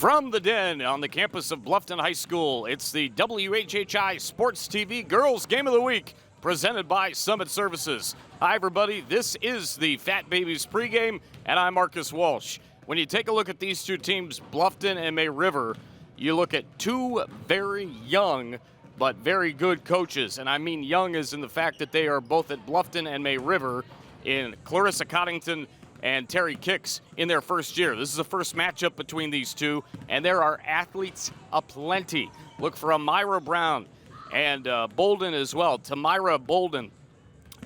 From the Den on the campus of Bluffton High School, it's the WHHI Sports TV Girls Game of the Week, presented by Summit Services. Hi, everybody. This is the Fat Babies pregame, and I'm Marcus Walsh. When you take a look at these two teams, Bluffton and May River, you look at two very young but very good coaches. And I mean young as in the fact that they are both at Bluffton and May River in Clarissa Coddington and Terry Kicks in their first year. This is the first matchup between these two, and there are athletes aplenty. Look for Amira Brown and Bolden as well, Tamira Bolden.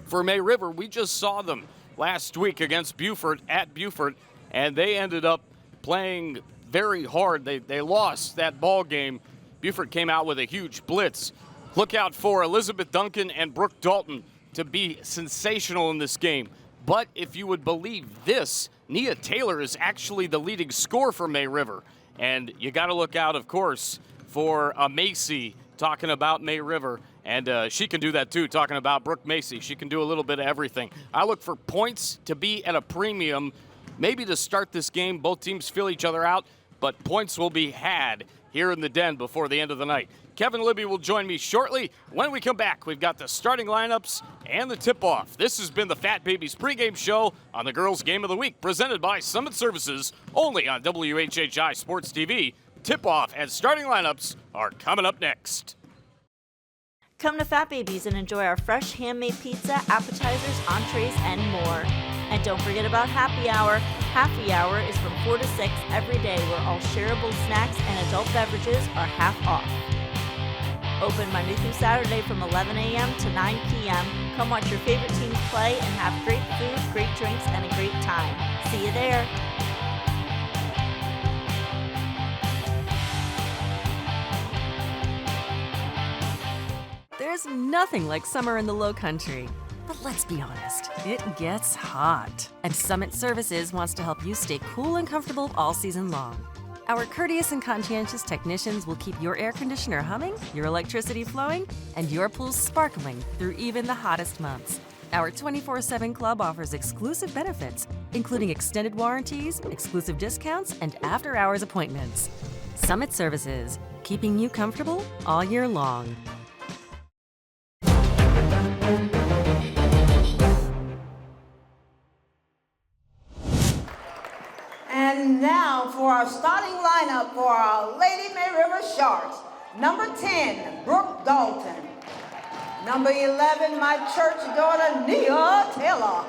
For May River, we just saw them last week against Beaufort at Beaufort, and they ended up playing very hard. They lost that ball game. Beaufort came out with a huge blitz. Look out for Elizabeth Duncan and Brooke Dalton to be sensational in this game. But if you would believe this, Nia Taylor is actually the leading scorer for May River. And you got to look out, of course, for Macy talking about May River. And she can do that too, talking about Brooke Macy. She can do a little bit of everything. I look for points to be at a premium, maybe to start this game. Both teams feel each other out, but points will be had here in the Den before the end of the night. Kevin Libby will join me shortly. When we come back, we've got the starting lineups and the tip-off. This has been the Fat Babies pregame show on the Girls Game of the Week, presented by Summit Services, only on WHHI Sports TV. Tip-off and starting lineups are coming up next. Come to Fat Babies and enjoy our fresh handmade pizza, appetizers, entrees, and more. And don't forget about happy hour. Happy hour is from 4 to 6 every day, where all shareable snacks and adult beverages are half off. Open Monday through Saturday from 11 a.m. to 9 p.m. Come watch your favorite teams play and have great food, great drinks, and a great time. See you there. There's nothing like summer in the Lowcountry. But let's be honest, it gets hot. And Summit Services wants to help you stay cool and comfortable all season long. Our courteous and conscientious technicians will keep your air conditioner humming, your electricity flowing, and your pool sparkling through even the hottest months. Our 24/7 club offers exclusive benefits, including extended warranties, exclusive discounts, and after-hours appointments. Summit Services, keeping you comfortable all year long. And now for our starting lineup for our Lady May River Sharks. Number 10, Brooke Dalton. Number 11, my church daughter, Nia Taylor.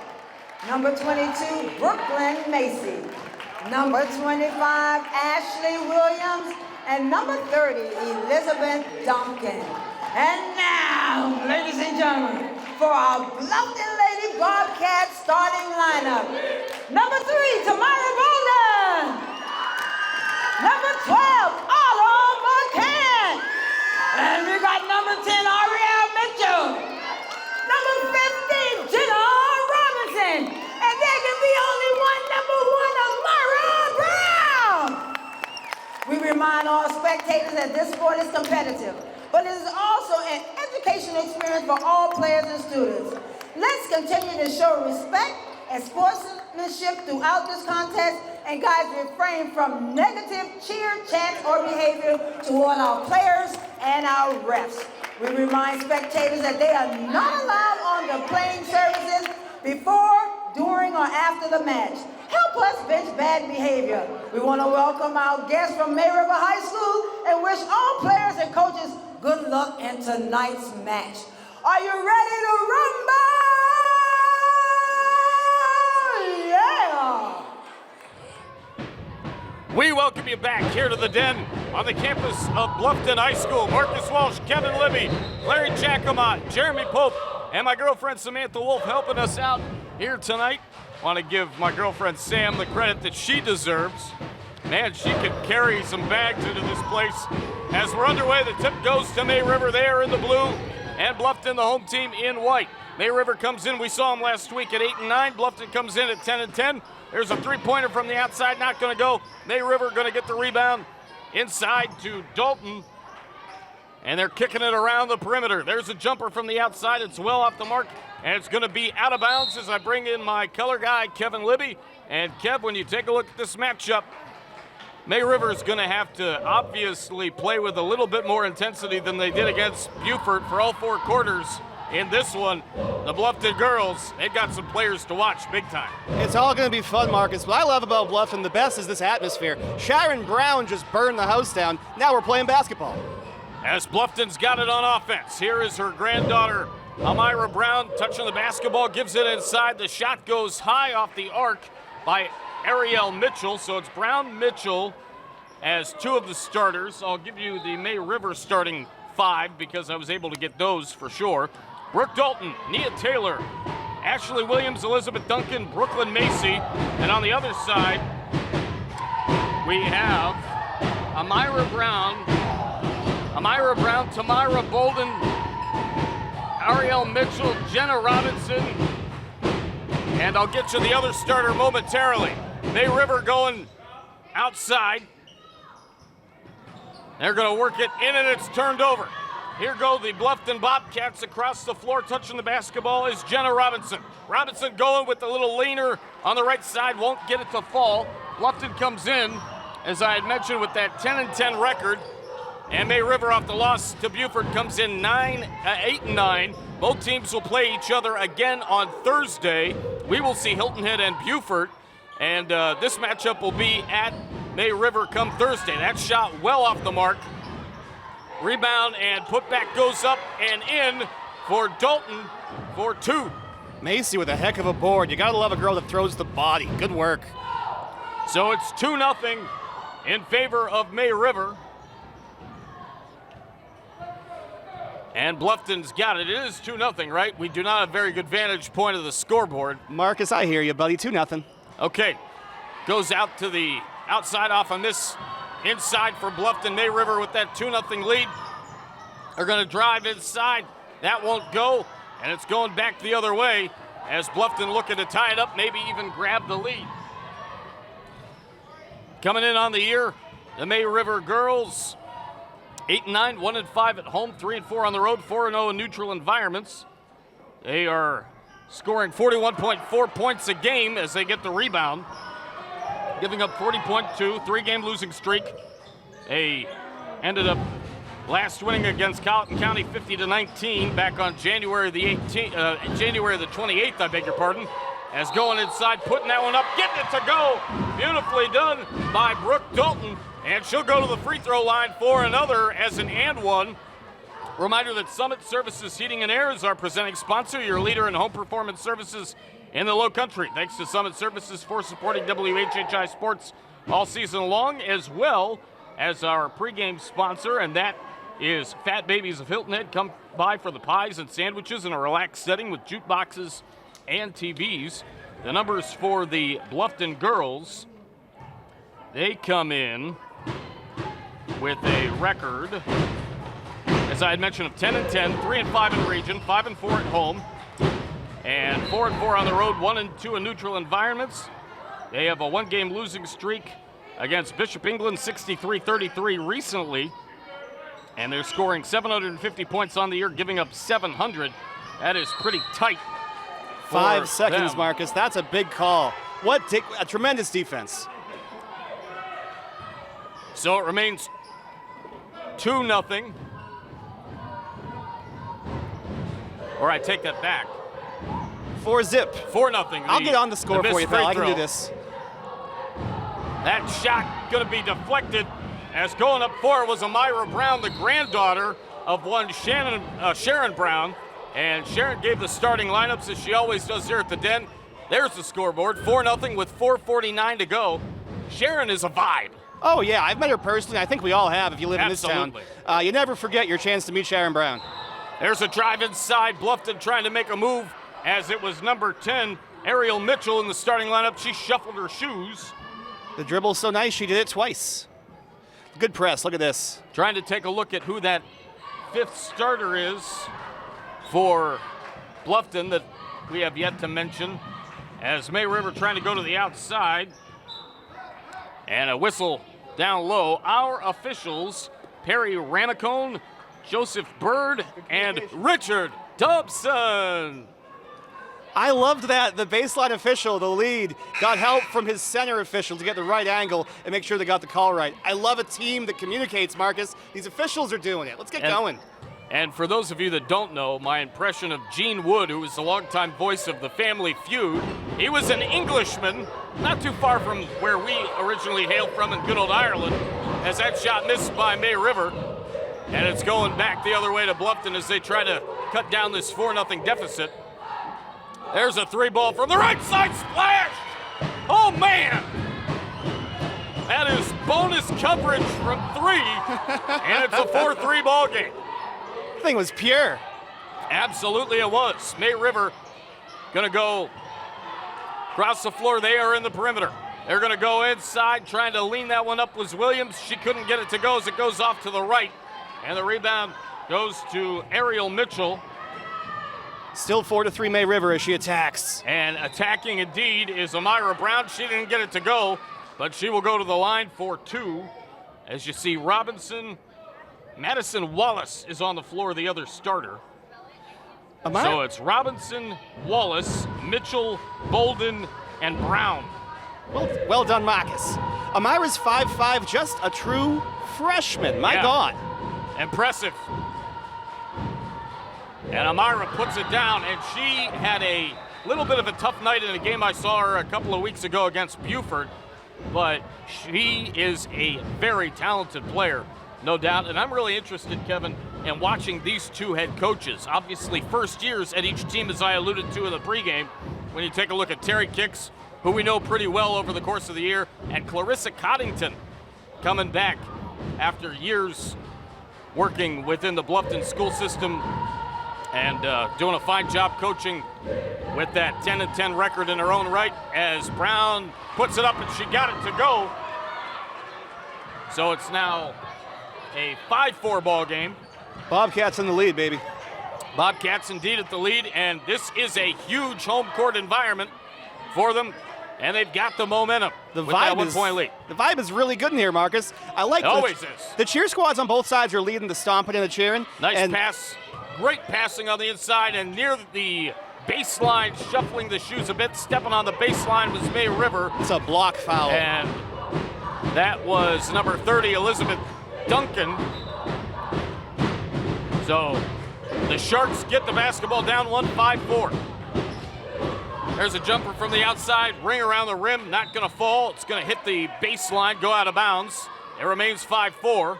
Number 22, Brooklyn Macy. Number 25, Ashley Williams. And number 30, Elizabeth Duncan. And now, ladies and gentlemen, for our Bluffton Lady Bobcats starting lineup. Number 3, Tamira Bolden. Number 12, Autumn McCann. And we got number 10, Ariel Mitchell. Number 15, Jenna Robinson. And there can be only one, number 1, Amira Brown. We remind all spectators that this sport is competitive, but it is also an educational experience for all players and students. Let's continue to show respect and sportsmanship throughout this contest, and guys, refrain from negative cheer, chants, or behavior toward our players and our refs. We remind spectators that they are not allowed on the playing surfaces before, during, or after the match. Help us bench bad behavior. We want to welcome our guests from May River High School and wish all players and coaches good luck in tonight's match. Are you ready to rumble? Yeah! We welcome you back here to the Den on the campus of Bluffton High School. Marcus Walsh, Kevin Libby, Larry Jacomot, Jeremy Pope, and my girlfriend Samantha Wolf helping us out here tonight. Want to give my girlfriend Sam the credit that she deserves. Man, she could carry some bags into this place. As we're underway, the tip goes to May River. They are in the blue, and Bluffton, the home team, in white. May River comes in. We saw them last week at 8 and 9. Bluffton comes in at 10 and 10. There's a three-pointer from the outside, not going to go. May River going to get the rebound inside to Dalton, and they're kicking it around the perimeter. There's a jumper from the outside. It's well off the mark, and it's going to be out of bounds as I bring in my color guy, Kevin Libby. And Kev, when you take a look at this matchup, May River's going to have to obviously play with a little bit more intensity than they did against Beaufort for all 4 quarters. In this one, the Bluffton girls, they've got some players to watch big time. It's all going to be fun, Marcus. What I love about Bluffton the best is this atmosphere. Sharon Brown just burned the house down. Now we're playing basketball. As Bluffton's got it on offense, here is her granddaughter, Amira Brown, touching the basketball, gives it inside. The shot goes high off the arc by Ariel Mitchell. So it's Brown Mitchell as 2 of the starters. I'll give you the May River starting 5 because I was able to get those for sure. Brooke Dalton, Nia Taylor, Ashley Williams, Elizabeth Duncan, Brooklyn Macy. And on the other side, we have Amira Brown, Tamara Bolden, Ariel Mitchell, Jenna Robinson, and I'll get you the other starter momentarily. May River going outside. They're going to work it in, and it's turned over. Here go the Bluffton Bobcats across the floor. Touching the basketball is Jenna Robinson. Robinson going with the little leaner on the right side, won't get it to fall. Bluffton comes in, as I had mentioned, with that 10-10 record. And May River, off the loss to Beaufort, comes in 8-9. Both teams will play each other again on Thursday. We will see Hilton Head and Beaufort. And this matchup will be at May River come Thursday. That shot well off the mark. Rebound and putback goes up and in for Dalton for 2. Macy with a heck of a board. You gotta love a girl that throws the body. Good work. So it's 2-0 in favor of May River. And Bluffton's got it. It is 2-0, right? We do not have a very good vantage point of the scoreboard. Marcus, I hear you, buddy. 2-0. Okay. Goes out to the outside off on this inside for Bluffton. May River with that 2-0 lead. They're going to drive inside. That won't go, and it's going back the other way as Bluffton looking to tie it up, maybe even grab the lead. Coming in on the year, the May River girls, 8-9, 1-5 at home, 3-4 on the road, 4-0 in neutral environments. They are scoring 41.4 points a game as they get the rebound, giving up 40.2, 3-game losing streak. They ended up last winning against Colleton County 50-19 back on January the 28th, I beg your pardon. As going inside, putting that one up, getting it to go. Beautifully done by Brooke Dalton. And she'll go to the free throw line for another as an and one. Reminder that Summit Services Heating and Air is our presenting sponsor, your leader in home performance services in the Lowcountry. Thanks to Summit Services for supporting WHHI Sports all season long, as well as our pregame sponsor, and that is Fat Babies of Hilton Head. Come by for the pies and sandwiches in a relaxed setting with jukeboxes and TVs. The numbers for the Bluffton girls, they come in with a record, as I had mentioned, of 10-10, 3-5 in region, 5-4 at home, and 4-4 on the road, 1-2 in neutral environments. They have a 1-game losing streak against Bishop England, 63-33 recently, and they're scoring 750 points on the year, giving up 700. That is pretty tight. 5 seconds, them. Marcus. That's a big call. What a tremendous defense. So it remains 2-0. Or I take that back. 4-zip. 4-0. I'll get on the score for you, pal. I can do this. That shot going to be deflected, as going up for it was Amira Brown, the granddaughter of one Sharon Brown. And Sharon gave the starting lineups, as she always does here at the Den. There's the scoreboard, 4-0 with 4:49 to go. Sharon is a vibe. Oh, yeah, I've met her personally. I think we all have if you live in this town. You never forget your chance to meet Sharon Brown. There's a drive inside. Bluffton trying to make a move, as it was number 10, Ariel Mitchell, in the starting lineup. She shuffled her shoes. The dribble's so nice, she did it twice. Good press, look at this. Trying to take a look at who that 5th starter is for Bluffton that we have yet to mention, as May River trying to go to the outside. And a whistle down low. Our officials, Perry Ramacone, Joseph Bird, and Richard Dobson. I loved that. The baseline official, the lead, got help from his center official to get the right angle and make sure they got the call right. I love a team that communicates, Marcus. These officials are doing it. Let's get going. And for those of you that don't know, my impression of Gene Wood, who was the longtime voice of the Family Feud, he was an Englishman, not too far from where we originally hailed from in good old Ireland, as that shot missed by May River. And it's going back the other way to Bluffton as they try to cut down this 4-0 deficit. There's a 3-ball from the right side, splash! Oh, man! That is bonus coverage from 3, and it's a 4-3 ball game. The thing was pure. Absolutely it was. May River gonna go across the floor. They are in the perimeter. They're gonna go inside, trying to lean that one up was Williams. She couldn't get it to go as it goes off to the right. And the rebound goes to Ariel Mitchell. Still 4-3 May River as she attacks. And attacking indeed is Amira Brown. She didn't get it to go, but she will go to the line for 2. As you see, Madison Wallace is on the floor, the other starter. So it's Robinson, Wallace, Mitchell, Bolden, and Brown. Well done, Marcus. Amira's 5'5", just a true freshman. My God. Impressive. And Amira puts it down, and she had a little bit of a tough night in a game I saw her a couple of weeks ago against Beaufort, but she is a very talented player, no doubt. And I'm really interested, Kevin, in watching these two head coaches. Obviously, first years at each team, as I alluded to in the pregame. When you take a look at Terry Kicks, who we know pretty well over the course of the year, and Clarissa Coddington coming back after years working within the Bluffton school system and doing a fine job coaching with that 10-10 record in her own right, as Brown puts it up and she got it to go. So it's now a 5-4 ball game. Bobcats in the lead, baby. Bobcats indeed at the lead, and this is a huge home court environment for them, and they've got the momentum with that 1-point lead. The vibe is really good in here, Marcus. I like it. Always is. The cheer squads on both sides are leading the stomping and the cheering. Nice pass. Great passing on the inside, and near the baseline, shuffling the shoes a bit, stepping on the baseline was May River. It's a block foul. And that was number 30, Elizabeth Duncan. So the Sharks get the basketball down 1-5-4. There's a jumper from the outside, ring around the rim, not gonna fall. It's gonna hit the baseline, go out of bounds. It remains 5-4.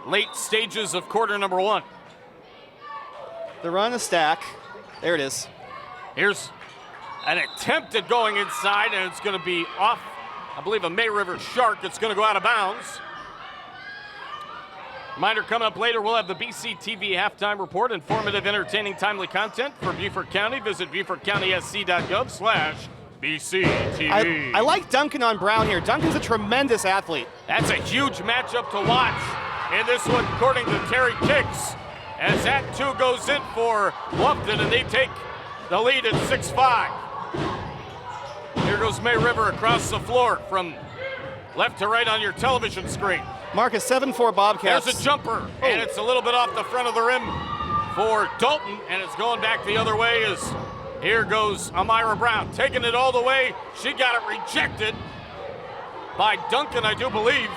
Late stages of quarter number 1. They're running a stack. There it is. Here's an attempt at going inside, and it's going to be off, I believe, a May River Shark. It's going to go out of bounds. Reminder, coming up later, we'll have the BCTV halftime report. Informative, entertaining, timely content for Beaufort County. Visit BeaufortCountySC.gov/BCTV. I like Duncan on Brown here. Duncan's a tremendous athlete. That's a huge matchup to watch in this one, according to Terry Kicks, as that 2 goes in for Bluffton, and they take the lead at 6-5. Here goes May River across the floor from left to right on your television screen. Marcus, 7-4 Bobcats. There's a jumper, and it's a little bit off the front of the rim for Dalton, and it's going back the other way as here goes Amira Brown, taking it all the way. She got it rejected by Duncan, I do believe.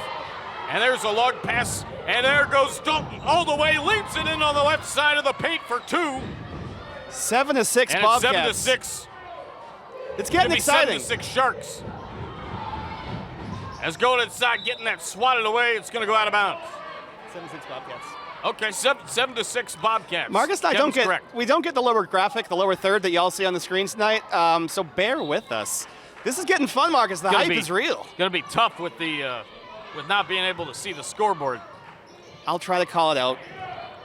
And there's a long pass, and there goes Dalton all the way, leaps it in on the left side of the paint for 2. 7-6 and Bobcats. It's 7-6. It's getting exciting. 7-6 Sharks. As going inside, getting that swatted away, it's going to go out of bounds. 7-6 Bobcats. Okay, 7-6 Bobcats. Marcus and I we don't get the lower graphic, the lower third that y'all see on the screens tonight, so bear with us. This is getting fun, Marcus. The hype is real. It's going to be tough with the with not being able to see the scoreboard. I'll try to call it out.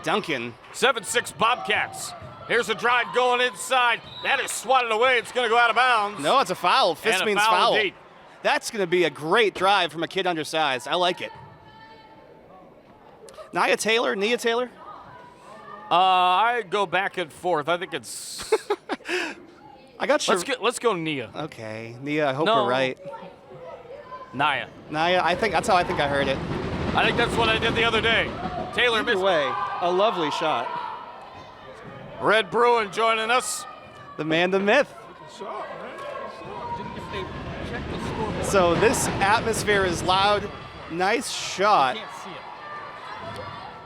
Duncan. 7-6 Bobcats. Here's a drive going inside. That is swatted away. It's going to go out of bounds. No, it's a foul. Fist means foul. Indeed. That's going to be a great drive from a kid undersized. I like it. Nia Taylor? I go back and forth. I think it's... I got you. Let's go Nia. Okay. Nia, I hope we're right. Nia, I think that's how I heard it. I think that's what I did the other day. Taylor missed. Either way, a lovely shot. Red Bruin joining us. The man, the myth. So this atmosphere is loud. Nice shot.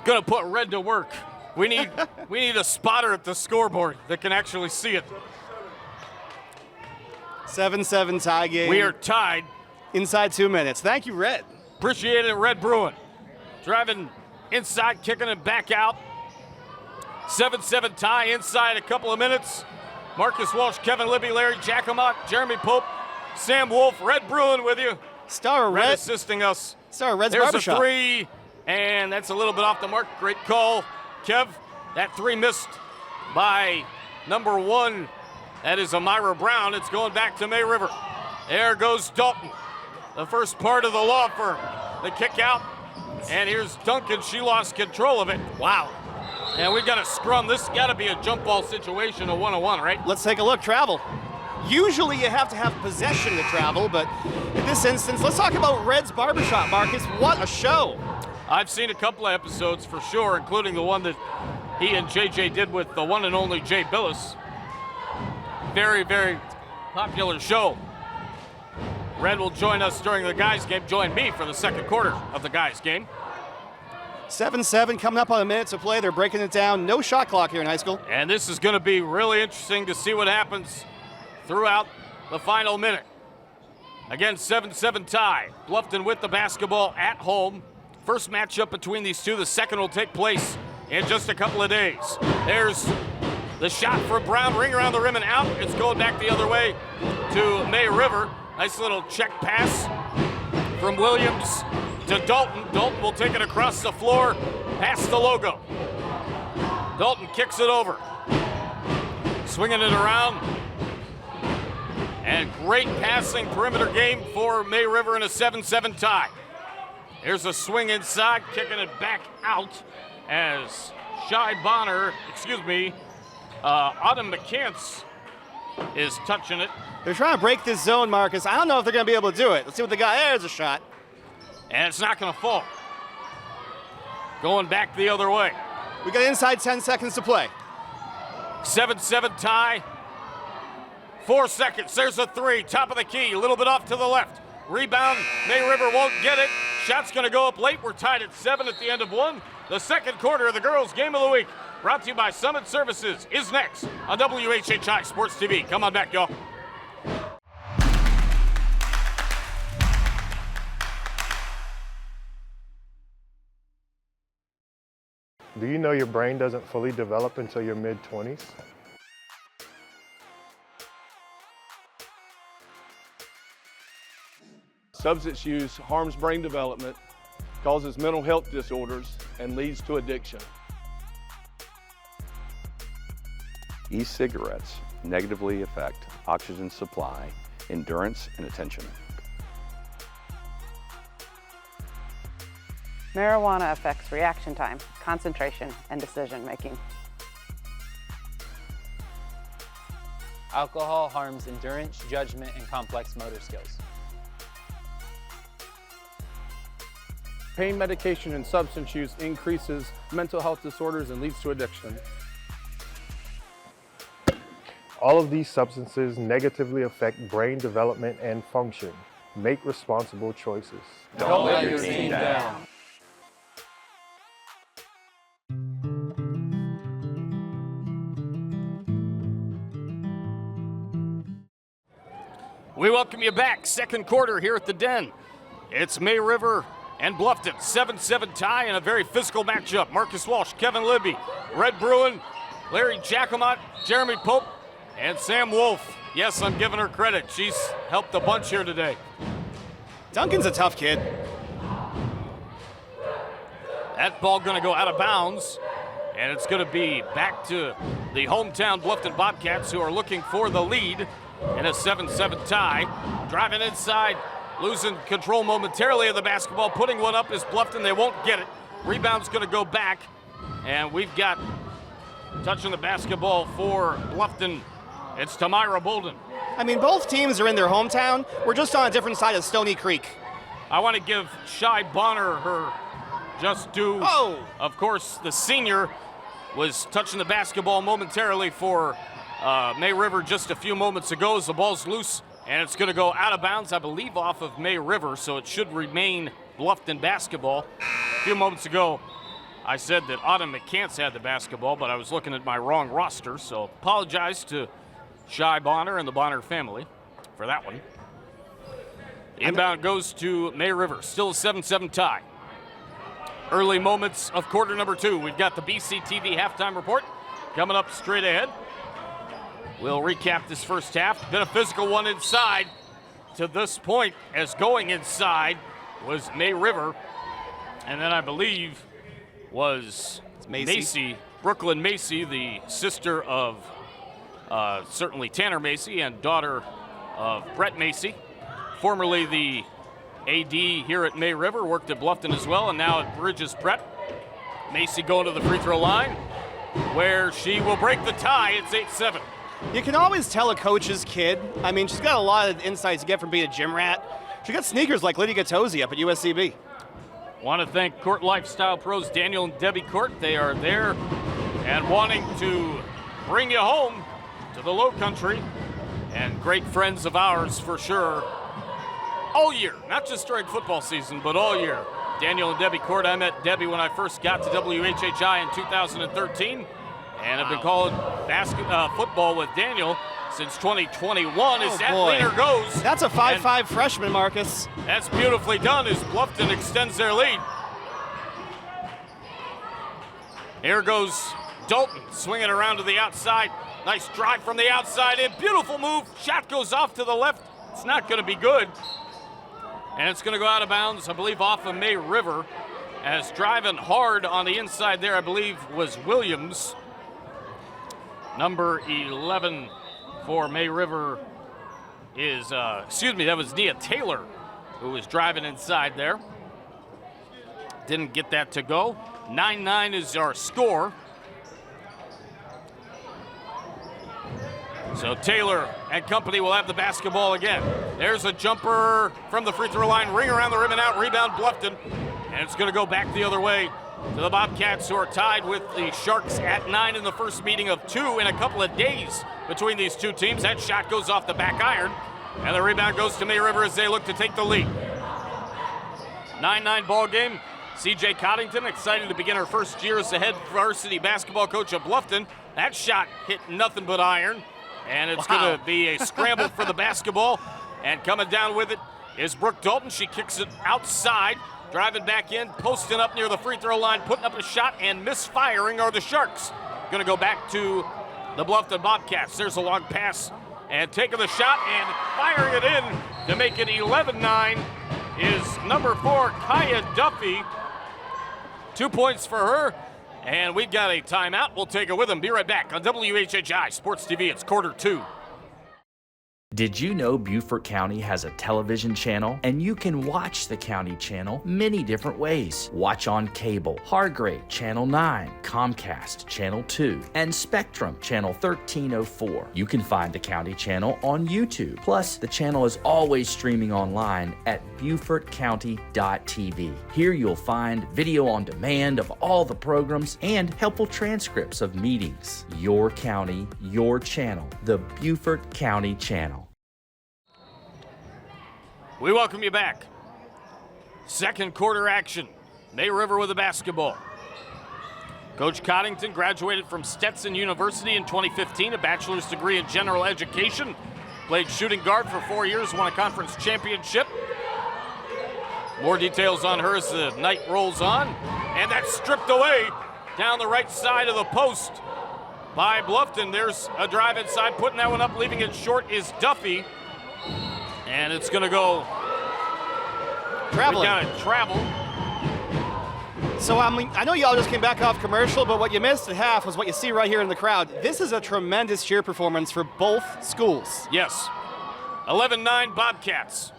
Gonna put Red to work. We need a spotter at the scoreboard that can actually see it. 7-7 tie game. We are tied. Inside 2 minutes. Thank you, Red. Appreciate it, Red Bruin. Driving inside, kicking it back out. 7-7 tie inside a couple of minutes. Marcus Walsh, Kevin Libby, Larry Jacomot, Jeremy Pope, Sam Wolf, Red Bruin with you. Star Red Red assisting us. Star Red's There's barbershop. a three, and that's a little bit off the mark. Great call, Kev. That three missed by number 1. That is Amira Brown. It's going back to May River. There goes Dalton, the first part of the law firm. The kick out, and here's Duncan. She lost control of it. Wow. And we've got a scrum. This has got to be a jump ball situation, a 1-on-1, right? Let's take a look. Travel. Usually you have to have possession to travel, but in this instance, let's talk about Red's barbershop, Marcus. What a show. I've seen a couple of episodes for sure, including the one that he and JJ did with the one and only Jay Billis. Very, very popular show. Red will join us during the guys' game, join me for the second quarter of the guys' game. 7-7 coming up on a minute to play. They're breaking it down. No shot clock here in high school. And this is going to be really interesting to see what happens throughout the final minute. Again, 7-7 tie. Bluffton with the basketball at home. First matchup between these two. The second will take place in just a couple of days. There's the shot for Brown. Ring around the rim and out. It's going back the other way to May River. Nice little check pass from Williams to Dalton. Dalton will take it across the floor, past the logo. Dalton kicks it over. Swinging it around. And great passing perimeter game for May River in a 7-7 tie. Here's a swing inside, kicking it back out as Autumn McCants is touching it. They're trying to break this zone, Marcus. I don't know if they're going to be able to do it. Let's see what they got. There's a shot. And it's not going to fall. Going back the other way. We got inside 10 seconds to play. 7-7 tie. 4 seconds. There's a three. Top of the key. A little bit off to the left. Rebound. May River won't get it. Shot's going to go up late. We're tied at 7 at the end of 1. The second quarter of the girls' game of the week, brought to you by Summit Services, is next on WHHI Sports TV. Come on back, y'all. Do you know your brain doesn't fully develop until your mid-20s? Substance use harms brain development, causes mental health disorders, and leads to addiction. E-cigarettes negatively affect oxygen supply, endurance, and attention. Marijuana affects reaction time, concentration, and decision making. Alcohol harms endurance, judgment, and complex motor skills. Pain medication and substance use increases mental health disorders and leads to addiction. All of these substances negatively affect brain development and function. Make responsible choices. Don't let your team down. We welcome you back. Second quarter here at the Den. It's May River and Bluffton. 7-7 tie in a very physical matchup. Marcus Walsh, Kevin Libby, Red Bruin, Larry Jacomot, Jeremy Pope, and Sam Wolf. Yes, I'm giving her credit. She's helped a bunch here today. Duncan's a tough kid. That ball going to go out of bounds, and it's going to be back to the hometown Bluffton Bobcats, who are looking for the lead in a 7-7 tie. Driving inside, losing control momentarily of the basketball, putting one up is Bluffton. They won't get it. Rebound's going to go back, and we've got touching the basketball for Bluffton. It's Tamira Bolden. I mean, both teams are in their hometown. We're just on a different side of Stony Creek. I want to give Shy Bonner her just due. Oh! Of course, the senior was touching the basketball momentarily for May River just a few moments ago as the ball's loose, and it's going to go out of bounds, I believe, off of May River, so it should remain Bluffton basketball. A few moments ago, I said that Autumn McCants had the basketball, but I was looking at my wrong roster, so apologize to Shy Bonner and the Bonner family for that one. The inbound goes to May River, still a 7-7 tie. Early moments of quarter number 2. We've got the BCTV halftime report coming up straight ahead. We'll recap this first half. Been a physical one inside to this point, as going inside was May River, and then I believe was Macy, Brooklyn Macy, the sister of certainly Tanner Macy and daughter of Brett Macy, formerly the AD here at May River, worked at Bluffton as well, and now at Bridges Prep. Macy going to the free throw line, where she will break the tie. It's 8-7. You can always tell a coach's kid. I mean, she's got a lot of insights you get from being a gym rat. She got sneakers like Lydia Gattosi up at USCB. Want to thank Court Lifestyle Pros Daniel and Debbie Court. They are there and wanting to bring you home to the Lowcountry, and great friends of ours for sure all year, not just during football season, but all year. Daniel and Debbie Court. I met Debbie when I first got to WHHI in 2013, and have been calling football with Daniel since 2021. As that leader goes. That's a 5'5" freshman, Marcus. That's beautifully done as Bluffton extends their lead. Here goes Dalton swinging around to the outside. Nice drive from the outside in. Beautiful move. Shot goes off to the left. It's not going to be good. And it's going to go out of bounds, I believe, off of May River. As driving hard on the inside there, I believe, was Williams. Number 11 for May River is, that was Nia Taylor who was driving inside there. Didn't get that to go. 9-9 is our score. So Taylor and company will have the basketball again. There's a jumper from the free throw line, ring around the rim and out, rebound Bluffton. And it's going to go back the other way to the Bobcats, who are tied with the Sharks at 9 in the first meeting of 2 in a couple of days between these two teams. That shot goes off the back iron, and the rebound goes to May River as they look to take the lead. 9-9 ball game. CJ Coddington excited to begin her first year as the head varsity basketball coach of Bluffton. That shot hit nothing but iron. And it's going to be a scramble for the basketball. And coming down with it is Brooke Dalton. She kicks it outside, driving back in, posting up near the free throw line, putting up a shot, and misfiring are the Sharks. Going to go back to the Bluffton Bobcats. There's a long pass, and taking the shot and firing it in to make it 11-9 is number 4, Kaya Duffy. 2 points for her. And we've got a timeout. We'll take it with them. Be right back on WHHI Sports TV. It's quarter 2. Did you know Beaufort County has a television channel? And you can watch the county channel many different ways. Watch on cable, Hargrave Channel 9, Comcast Channel 2, and Spectrum Channel 1304. You can find the county channel on YouTube. Plus, the channel is always streaming online at BeaufortCounty.tv. Here you'll find video on demand of all the programs and helpful transcripts of meetings. Your county, your channel, the Beaufort County Channel. We welcome you back. Second quarter action. May River with the basketball. Coach Coddington graduated from Stetson University in 2015, a bachelor's degree in general education. Played shooting guard for 4 years, won a conference championship. More details on her as the night rolls on. And that's stripped away down the right side of the post by Bluffton. There's a drive inside, putting that one up, leaving it short is Duffy. And it's going to go traveling. We got it travel. So I know y'all just came back off commercial, but what you missed at half was what you see right here in the crowd. This is a tremendous cheer performance for both schools. Yes. 11-9 Bobcats.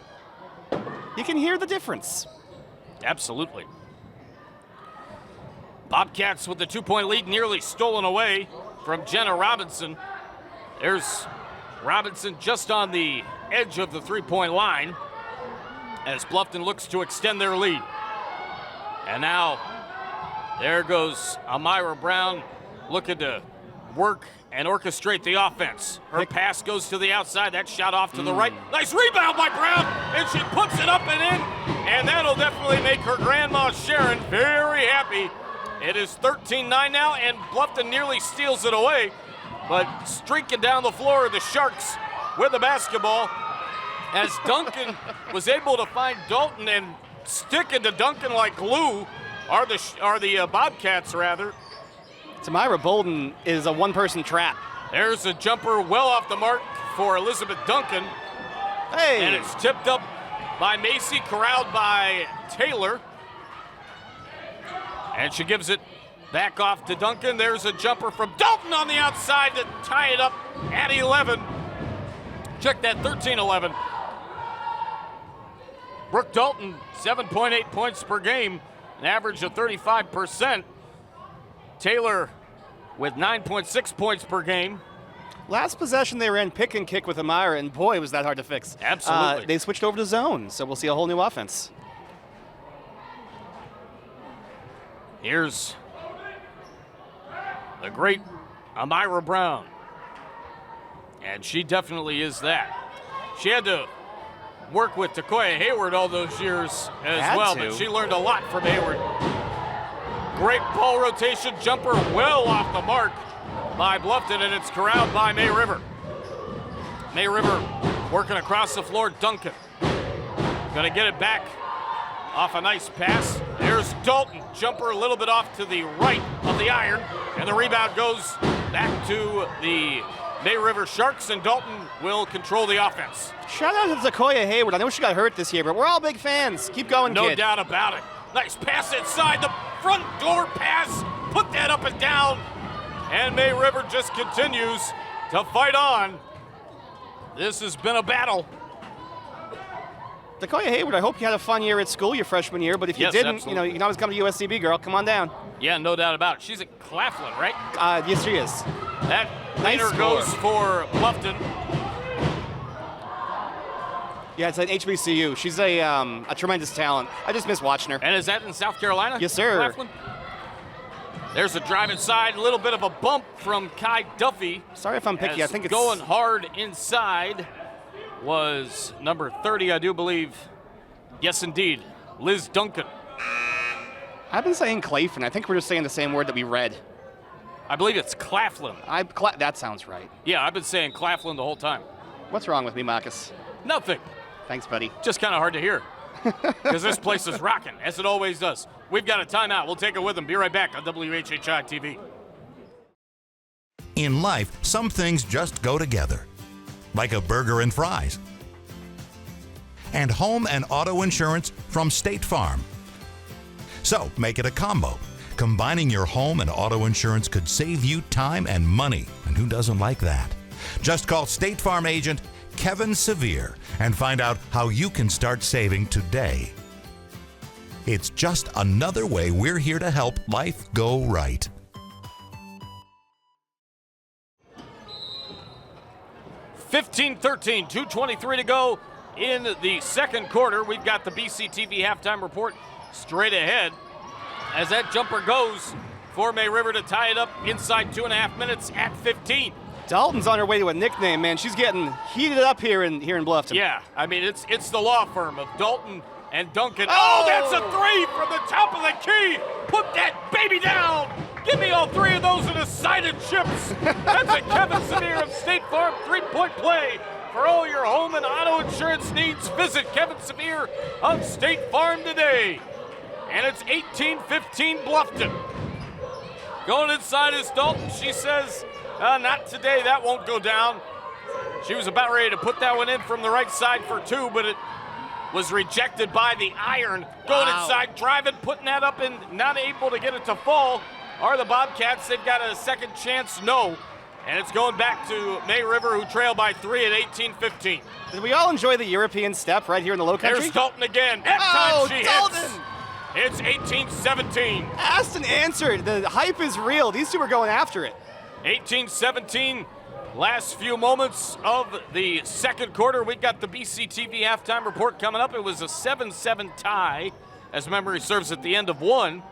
You can hear the difference. Absolutely. Bobcats with the 2-point lead nearly stolen away from Jenna Robinson. There's Robinson just on the edge of the 3-point line as Bluffton looks to extend their lead. And now there goes Amira Brown looking to work and orchestrate the offense. Her pass goes to the outside. That shot off to the right. Nice rebound by Brown, and she puts it up and in, and that'll definitely make her grandma Sharon very happy. It is 13-9 now, and Bluffton nearly steals it away, but streaking down the floor, the Sharks with the basketball, as Duncan was able to find Dalton and stick into Duncan like glue, are the Bobcats, rather. Tamira Bolden is a one-person trap. There's a jumper well off the mark for Elizabeth Duncan. Hey! And it's tipped up by Macy, corralled by Taylor. And she gives it back off to Duncan. There's a jumper from Dalton on the outside to tie it up at 11. Check that, 13-11. Brooke Dalton, 7.8 points per game, an average of 35%. Taylor with 9.6 points per game. Last possession they ran pick and kick with Amira, and boy, was that hard to fix. Absolutely. They switched over to zone, so we'll see a whole new offense. Here's the great Amira Brown. And she definitely is that. She had to work with Takoya Hayward all those years but she learned a lot from Hayward. Great ball rotation jumper well off the mark by Bluffton, and it's corralled by May River. May River working across the floor. Duncan gonna get it back off a nice pass. There's Dalton, jumper a little bit off to the right of the iron, and the rebound goes back to the May River Sharks, and Dalton will control the offense. Shout out to Takoya Hayward. I know she got hurt this year, but we're all big fans. Keep going, no kid. doubt about it. Nice pass inside the front door pass. Put that up and down. And May River just continues to fight on. This has been a battle. Takoya Hayward, I hope you had a fun year at school your freshman year, but if you didn't, absolutely. you can always come to USCB, girl. Come on down. Yeah, no doubt about it. She's at Claflin, right? Yes, she is. That Nice later score. goes for Bluffton. Yeah, it's at HBCU. She's a tremendous talent. I just miss watching her. And is that in South Carolina? Yes, sir. Claflin? There's a drive inside, a little bit of a bump from Kai Duffy. Sorry if I'm picky. I think it's going hard inside was number 30, I do believe. Yes, indeed, Liz Duncan. I've been saying Claflin. I think we're just saying the same word that we read. I believe it's Claflin. That sounds right. Yeah, I've been saying Claflin the whole time. What's wrong with me, Marcus? Nothing. Thanks, buddy. Just kind of hard to hear because this place is rocking, as it always does. We've got a timeout. We'll take it with them. Be right back on WHHI-TV. In life, some things just go together, like a burger and fries. And home and auto insurance from State Farm. So make it a combo. Combining your home and auto insurance could save you time and money, and who doesn't like that? Just call State Farm agent Kevin Sevier and find out how you can start saving today. It's just another way we're here to help life go right. (15-13), 2:23 to go in the second quarter. We've got the BCTV halftime report straight ahead as that jumper goes for May River to tie it up inside 2.5 minutes at 15. Dalton's on her way to a nickname, man. She's getting heated up here in Bluffton. Yeah, I mean, it's the law firm of Dalton and Duncan. Oh, that's a three from the top of the key. Put that baby down. Give me all three of those in a side of chips. That's a Kevin Sevier of State Farm three-point play. For all your home and auto insurance needs, visit Kevin Sevier of State Farm today. And it's 18-15 Bluffton. Going inside is Dalton. She says, not today, that won't go down. She was about ready to put that one in from the right side for two, but it was rejected by the iron. Going inside, driving, putting that up, and not able to get it to fall. Are the Bobcats? They've got a second chance, no. And it's going back to May River, who trail by 3 at 18-15. Did we all enjoy the European step right here in the Lowcountry? There's Dalton again. That time she hits. It's 18-17. Asked and answered. The hype is real. These two are going after it. 18-17. Last few moments of the second quarter. We got the BCTV halftime report coming up. It was a 7-7 tie, as memory serves, at the end of one.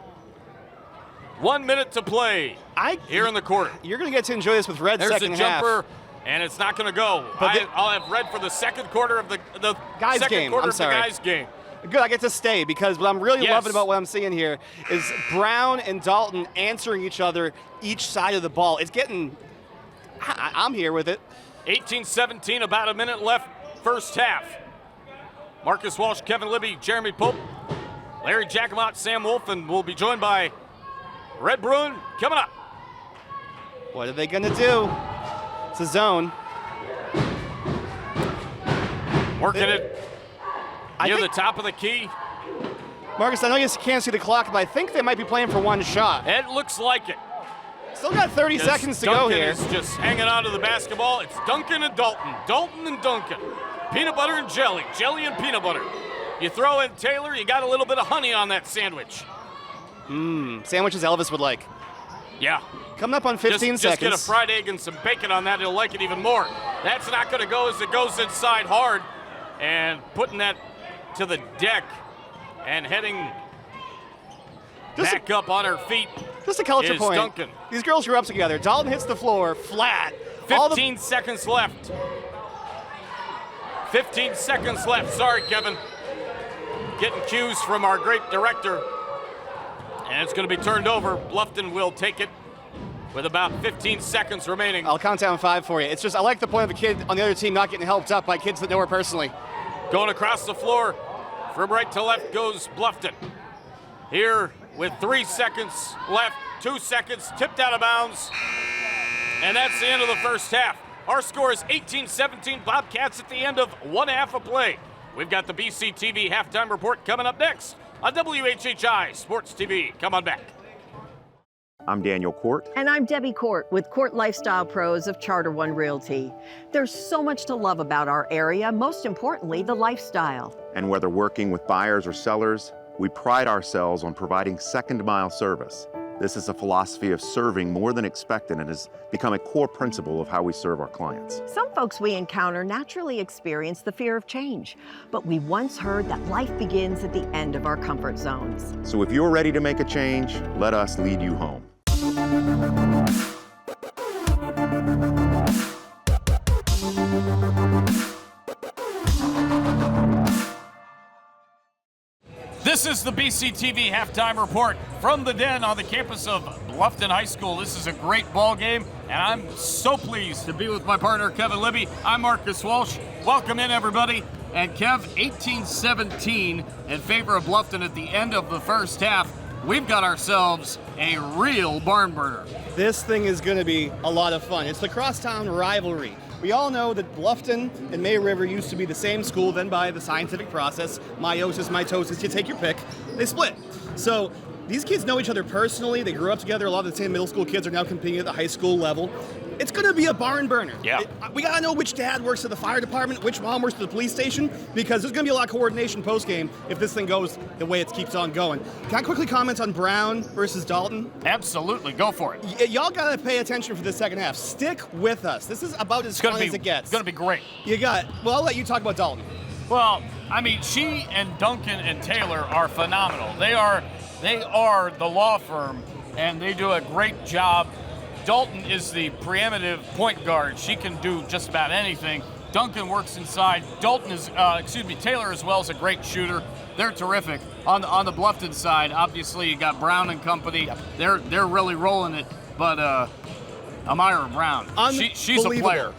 1 minute to play here in the quarter. You're going to get to enjoy this with Red There's second a half. jumper, and it's not going to go. I'll have Red for the second quarter of the guys second game. quarter I'm of sorry. the guys game. Good, I get to stay because what I'm really loving about what I'm seeing here is Brown and Dalton answering each other each side of the ball. It's getting, I'm here with it. 18-17, about a minute left, first half. Marcus Walsh, Kevin Libby, Jeremy Pope, Larry Jacomot, Sam Wolf, and we'll be joined by Red Bruin coming up. What are they going to do? It's a zone. Working it near the top of the key. Marcus, I know you can't see the clock, but I think they might be playing for one shot. It looks like it. Still got 30 seconds to go here. Duncan is just hanging on to the basketball. It's Duncan and Dalton. Dalton and Duncan. Peanut butter and jelly. Jelly and peanut butter. You throw in Taylor, you got a little bit of honey on that sandwich. Sandwiches Elvis would like. Yeah. Coming up on 15 seconds. Just get a fried egg and some bacon on that. He'll like it even more. That's not going to go as it goes inside hard. And putting that to the deck and heading back up on her feet. Just a culture point. Duncan. These girls grew up together. Dalton hits the floor flat. 15 seconds left. 15 seconds left. Sorry, Kevin. Getting cues from our great director. And it's going to be turned over. Bluffton will take it with about 15 seconds remaining. I'll count down 5 for you. It's just, I like the point of a kid on the other team not getting helped up by kids that know her personally. Going across the floor, from right to left goes Bluffton. Here with 3 seconds left, 2 seconds, tipped out of bounds. And that's the end of the first half. Our score is 18-17 Bobcats at the end of one half of play. We've got the BCTV halftime report coming up next on WHHI Sports TV. Come on back. I'm Daniel Court. And I'm Debbie Court with Court Lifestyle Pros of Charter One Realty. There's so much to love about our area, most importantly, the lifestyle. And whether working with buyers or sellers, we pride ourselves on providing second-mile service. This is a philosophy of serving more than expected and has become a core principle of how we serve our clients. Some folks we encounter naturally experience the fear of change, but we once heard that life begins at the end of our comfort zones. So if you're ready to make a change, let us lead you home. This is the BCTV halftime report from the Den on the campus of Bluffton High School. This is a great ball game, and I'm so pleased to be with my partner, Kevin Libby. I'm Marcus Walsh. Welcome in, everybody. And Kev, 18-17 in favor of Bluffton at the end of the first half. We've got ourselves a real barn burner. This thing is going to be a lot of fun. It's the crosstown rivalry. We all know that Bluffton and May River used to be the same school, then by the scientific process, meiosis, mitosis, you take your pick, they split. So these kids know each other personally. They grew up together. A lot of the same middle school kids are now competing at the high school level. It's going to be a barn burner. Yeah. We got to know which dad works at the fire department, which mom works at the police station, because there's going to be a lot of coordination post-game if this thing goes the way it keeps on going. Can I quickly comment on Brown versus Dalton? Absolutely. Go for it. Y'all got to pay attention for the second half. Stick with us. This is about as fun as it gets. It's going to be great. Well, I'll let you talk about Dalton. Well, I mean, she and Duncan and Taylor are phenomenal. They are the law firm, and they do a great job. Dalton is the preeminent point guard. She can do just about anything. Duncan works inside. Taylor as well is a great shooter. They're terrific. On the Bluffton side, obviously you got Brown and company. Yep. They're really rolling it. But Amira Brown, she's a player.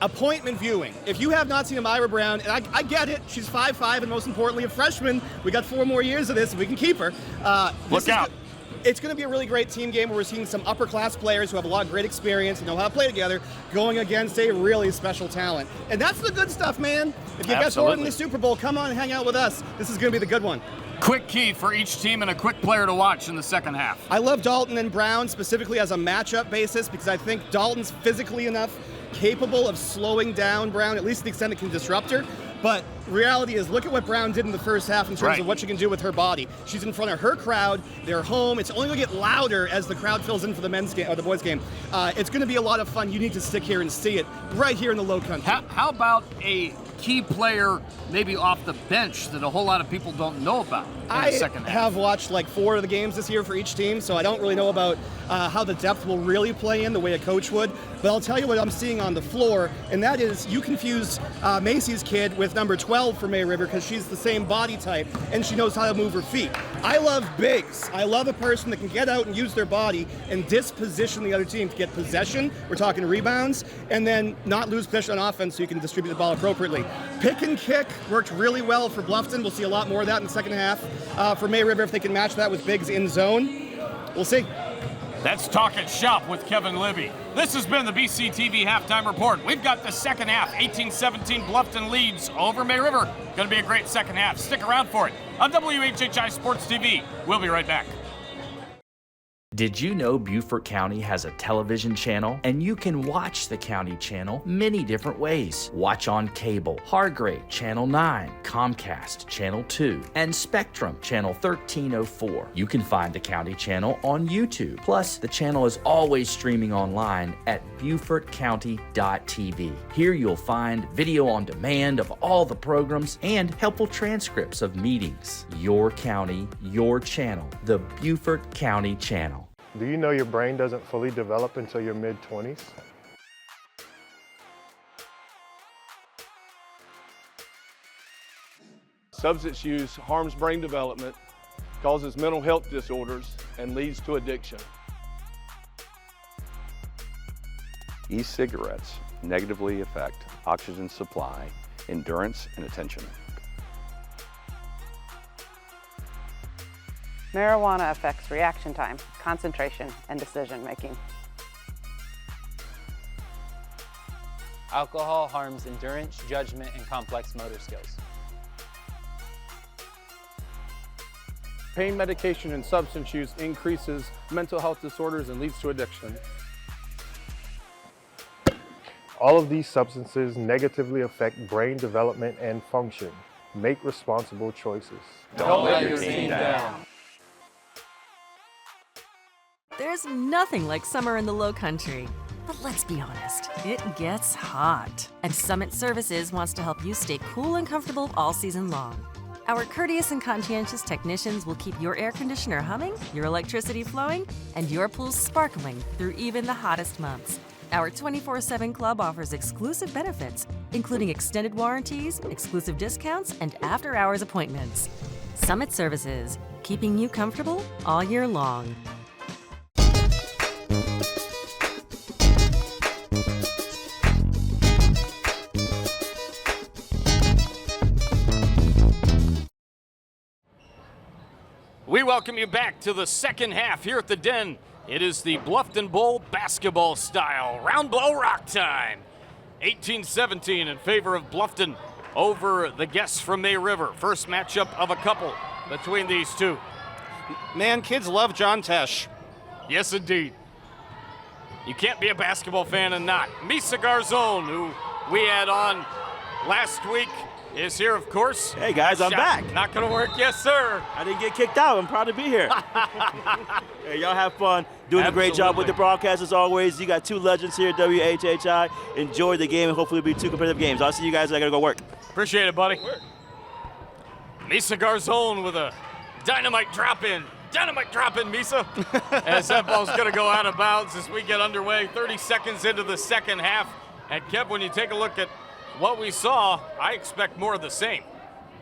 Appointment viewing. If you have not seen Amira Brown, and I get it, she's 5'5", and most importantly a freshman. We got 4 more years of this, and we can keep her. Look out. It's going to be a really great team game where we're seeing some upper-class players who have a lot of great experience and know how to play together going against a really special talent. And that's the good stuff, man. If you got bored in the Super Bowl, come on and hang out with us. This is going to be the good one. Quick key for each team and a quick player to watch in the second half. I love Dalton and Brown specifically as a matchup basis because I think Dalton's physically enough capable of slowing down Brown, at least to the extent it can disrupt her. But reality is, look at what Brown did in the first half in terms of what she can do with her body. She's in front of her crowd. They're home. It's only going to get louder as the crowd fills in for the men's game or the boys' game. It's going to be a lot of fun. You need to stick here and see it right here in the Lowcountry. How about a key player maybe off the bench that a whole lot of people don't know about in the second half? I have watched like 4 of the games this year for each team, so I don't really know about how the depth will really play in the way a coach would. But I'll tell you what I'm seeing on the floor, and that is you confused Macy's kid with number 12 for May River because she's the same body type and she knows how to move her feet. I love bigs. I love a person that can get out and use their body and disposition the other team to get possession. We're talking rebounds, and then not lose possession on offense so you can distribute the ball appropriately. Pick and kick worked really well for Bluffton. We'll see a lot more of that in the second half. For May River, if they can match that with bigs in zone, we'll see. That's Talking Shop with Kevin Libby. This has been the BCTV Halftime Report. We've got the second half. 18-17 Bluffton leads over May River. Going to be a great second half. Stick around for it on WHHI Sports TV. We'll be right back. Did you know Beaufort County has a television channel? And you can watch the county channel many different ways. Watch on cable, Hargrave, Channel 9, Comcast, Channel 2, and Spectrum, Channel 1304. You can find the county channel on YouTube. Plus, the channel is always streaming online at BeaufortCounty.tv. Here you'll find video on demand of all the programs and helpful transcripts of meetings. Your county, your channel, the Beaufort County Channel. Do you know your brain doesn't fully develop until your mid-20s? Substance use harms brain development, causes mental health disorders, and leads to addiction. E-cigarettes negatively affect oxygen supply, endurance, and attention. Marijuana affects reaction time, concentration, and decision making. Alcohol harms endurance, judgment, and complex motor skills. Pain medication and substance use increases mental health disorders and leads to addiction. All of these substances negatively affect brain development and function. Make responsible choices. Don't let your team down. There's nothing like summer in the Lowcountry. But let's be honest, it gets hot. And Summit Services wants to help you stay cool and comfortable all season long. Our courteous and conscientious technicians will keep your air conditioner humming, your electricity flowing, and your pool sparkling through even the hottest months. Our 24/7 club offers exclusive benefits, including extended warranties, exclusive discounts, and after-hours appointments. Summit Services, keeping you comfortable all year long. We welcome you back to the second half here at the Den. It is the Bluffton Bowl basketball style round ball rock time. 18-17 in favor of Bluffton over the guests from May River. First matchup of a couple between these two. Man, kids love John Tesh. Yes, indeed. You can't be a basketball fan and not. Misa Garzone, who we had on last week, is here, of course. Hey, guys, I'm back. Not going to work. Yes, sir. I didn't get kicked out. I'm proud to be here. Hey, y'all have fun. Doing a great job with the broadcast, as always. You got two legends here at WHHI. Enjoy the game, and hopefully it'll be two competitive games. I'll see you guys. I got to go work. Appreciate it, buddy. Misa Garzone with a dynamite drop-in. Dynamite drop-in, Misa. As that ball's going to go out of bounds as we get underway. 30 seconds into the second half. And, Kev, when you take a look at what we saw, I expect more of the same.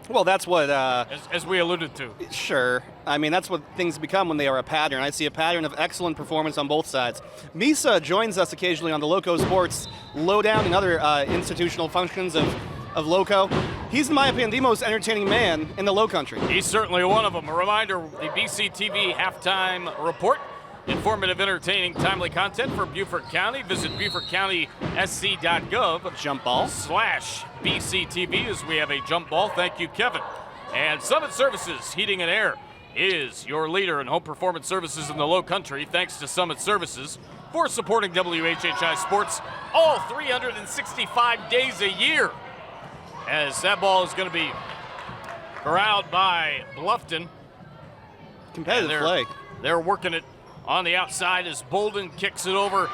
Well, that's what... as we alluded to. Sure. I mean, that's what things become when they are a pattern. I see a pattern of excellent performance on both sides. Misa joins us occasionally on the Loco Sports Lowdown and other institutional functions of Loco. He's, in my opinion, the most entertaining man in the Lowcountry. He's certainly one of them. A reminder, the BCTV Halftime Report. Informative, entertaining, timely content for Beaufort County. Visit BeaufortCountySC.gov. Jump ball. /BCTV as we have a jump ball. Thank you, Kevin. And Summit Services Heating and Air is your leader in home performance services in the Lowcountry. Thanks to Summit Services for supporting WHHI Sports all 365 days a year. As that ball is going to be corralled by Bluffton. Competitive play. They're working it on the outside as Bolden kicks it over.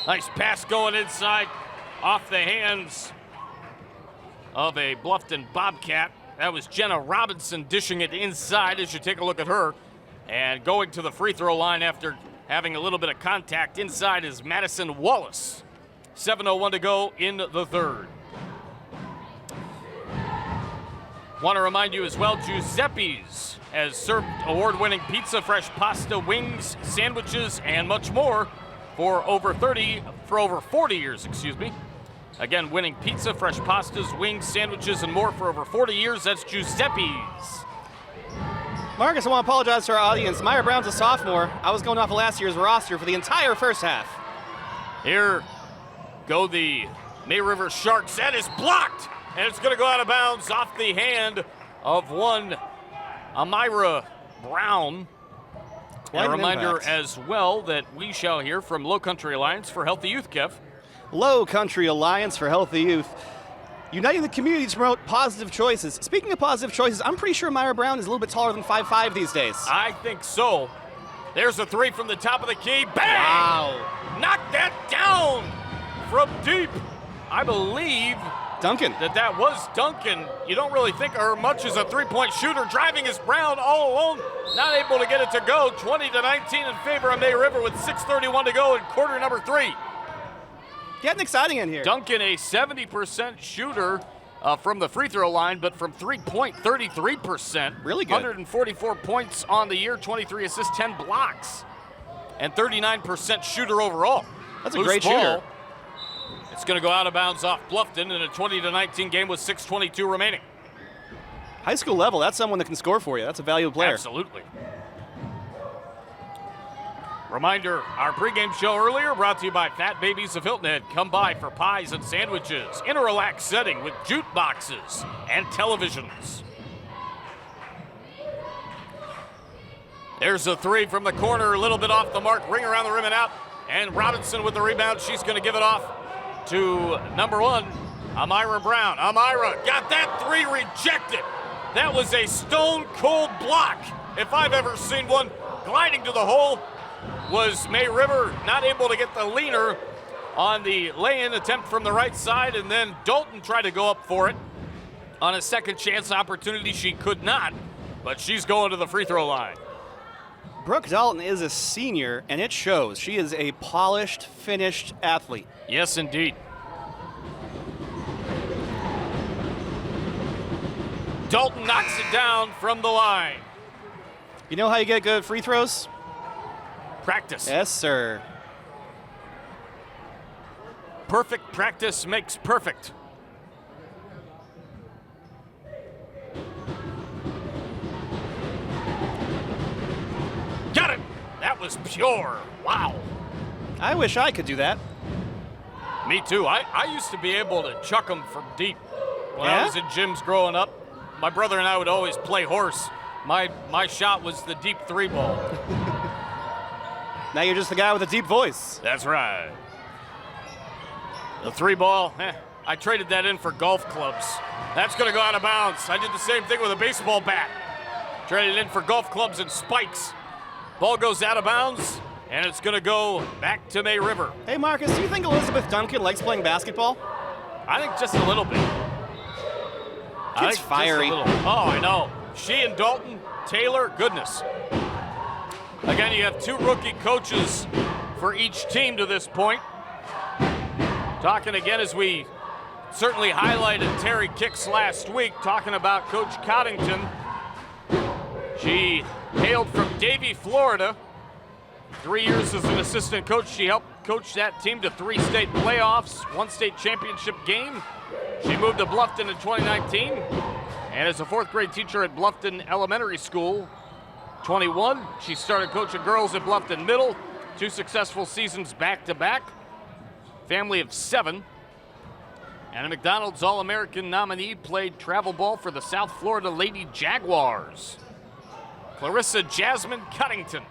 Nice pass going inside, off the hands of a Bluffton Bobcat. That was Jenna Robinson dishing it inside as you take a look at her. And going to the free throw line after having a little bit of contact inside is Madison Wallace. 7:01 to go in the third. Want to remind you as well, Giuseppe's has served award-winning pizza, fresh pasta, wings, sandwiches, and much more for over 40 years, Again, winning pizza, fresh pastas, wings, sandwiches, and more for over 40 years. That's Giuseppe's. Marcus, I want to apologize to our audience. Myra Brown's a sophomore. I was going off of last year's roster for the entire first half. Here go the May River Sharks. That is blocked, and it's going to go out of bounds off the hand of one Myra Brown. And a reminder as well that we shall hear from Lowcountry Alliance for Healthy Youth, Kev. Lowcountry Alliance for Healthy Youth, uniting the community to promote positive choices. Speaking of positive choices, I'm pretty sure Myra Brown is a little bit taller than 5'5" these days. I think so. There's a three from the top of the key. Bang! Wow. Knock that down from deep. I believe Duncan. That was Duncan. You don't really think of her much as a three-point shooter. Driving is Brown all alone. Not able to get it to go. 20-19 in favor of May River with 6:31 to go in quarter number 3. Getting exciting in here. Duncan, a 70% shooter from the free throw line, but from three-point, 33%. Really good. 144 points on the year, 23 assists, 10 blocks, and 39% shooter overall. That's a great shooter. It's going to go out of bounds off Bluffton in a 20-19 game with 6:22 remaining. High school level, that's someone that can score for you. That's a valuable player. Absolutely. Reminder, our pregame show earlier brought to you by Fat Babies of Hilton Head. Come by for pies and sandwiches in a relaxed setting with jukeboxes and televisions. There's a three from the corner, a little bit off the mark, ring around the rim and out. And Robinson with the rebound. She's going to give it off to number 1, Amira Brown. Amira got that three rejected. That was a stone-cold block, if I've ever seen one. Gliding to the hole was May River, not able to get the leaner on the lay-in attempt from the right side, and then Dalton tried to go up for it on a second chance opportunity. She could not, but she's going to the free throw line. Brooke Dalton is a senior, and it shows. She is a polished, finished athlete. Yes, indeed. Dalton knocks it down from the line. You know how you get good free throws? Practice. Yes, sir. Perfect practice makes perfect. Got it. That was pure. Wow. I wish I could do that. Me too. I used to be able to chuck them from deep when I was in gyms growing up. My brother and I would always play horse. My shot was the deep three ball. Now you're just the guy with a deep voice. That's right. The three ball, I traded that in for golf clubs. That's going to go out of bounds. I did the same thing with a baseball bat. Traded in for golf clubs and spikes. Ball goes out of bounds, and it's going to go back to May River. Hey, Marcus, do you think Elizabeth Duncan likes playing basketball? I think just a little bit. Kid's fiery. Oh, I know. She and Dalton, Taylor, goodness. Again, you have 2 rookie coaches for each team to this point. Talking again as we certainly highlighted Terry Kicks last week, talking about Coach Coddington. She hailed from Davie, Florida. 3 years as an assistant coach. She helped coach that team to 3 state playoffs, 1 state championship game. She moved to Bluffton in 2019. And as a 4th grade teacher at Bluffton Elementary School, 21, she started coaching girls at Bluffton Middle. 2 successful seasons back-to-back. Family of 7. And a McDonald's All-American nominee, played travel ball for the South Florida Lady Jaguars. Clarissa Jasmine Cuddington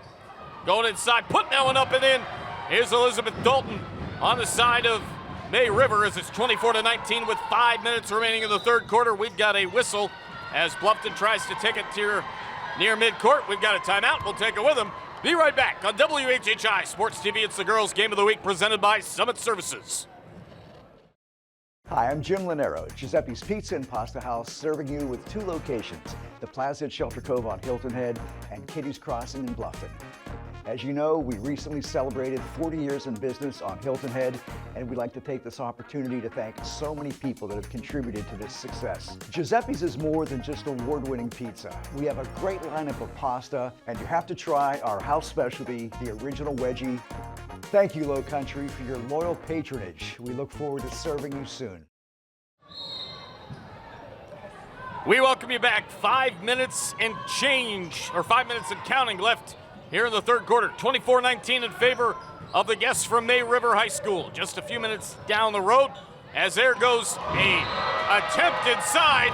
going inside, putting that one up and in. Here's Elizabeth Dalton on the side of May River as it's 24-19 with 5 minutes remaining in the third quarter. We've got a whistle as Bluffton tries to take it to near midcourt. We've got a timeout. We'll take it with them. Be right back on WHHI Sports TV. It's the Girls Game of the Week presented by Summit Services. Hi, I'm Jim Lanero, Giuseppe's Pizza and Pasta House, serving you with 2 locations, the Plaza at Shelter Cove on Hilton Head and Kitty's Crossing in Bluffton. As you know, we recently celebrated 40 years in business on Hilton Head, and we'd like to take this opportunity to thank so many people that have contributed to this success. Giuseppe's is more than just award-winning pizza. We have a great lineup of pasta, and you have to try our house specialty, the original wedgie. Thank you, Lowcountry, for your loyal patronage. We look forward to serving you soon. We welcome you back. 5 minutes and change, or 5 minutes and counting left here in the third quarter. 24-19 in favor of the guests from May River High School. Just a few minutes down the road as there goes a attempt inside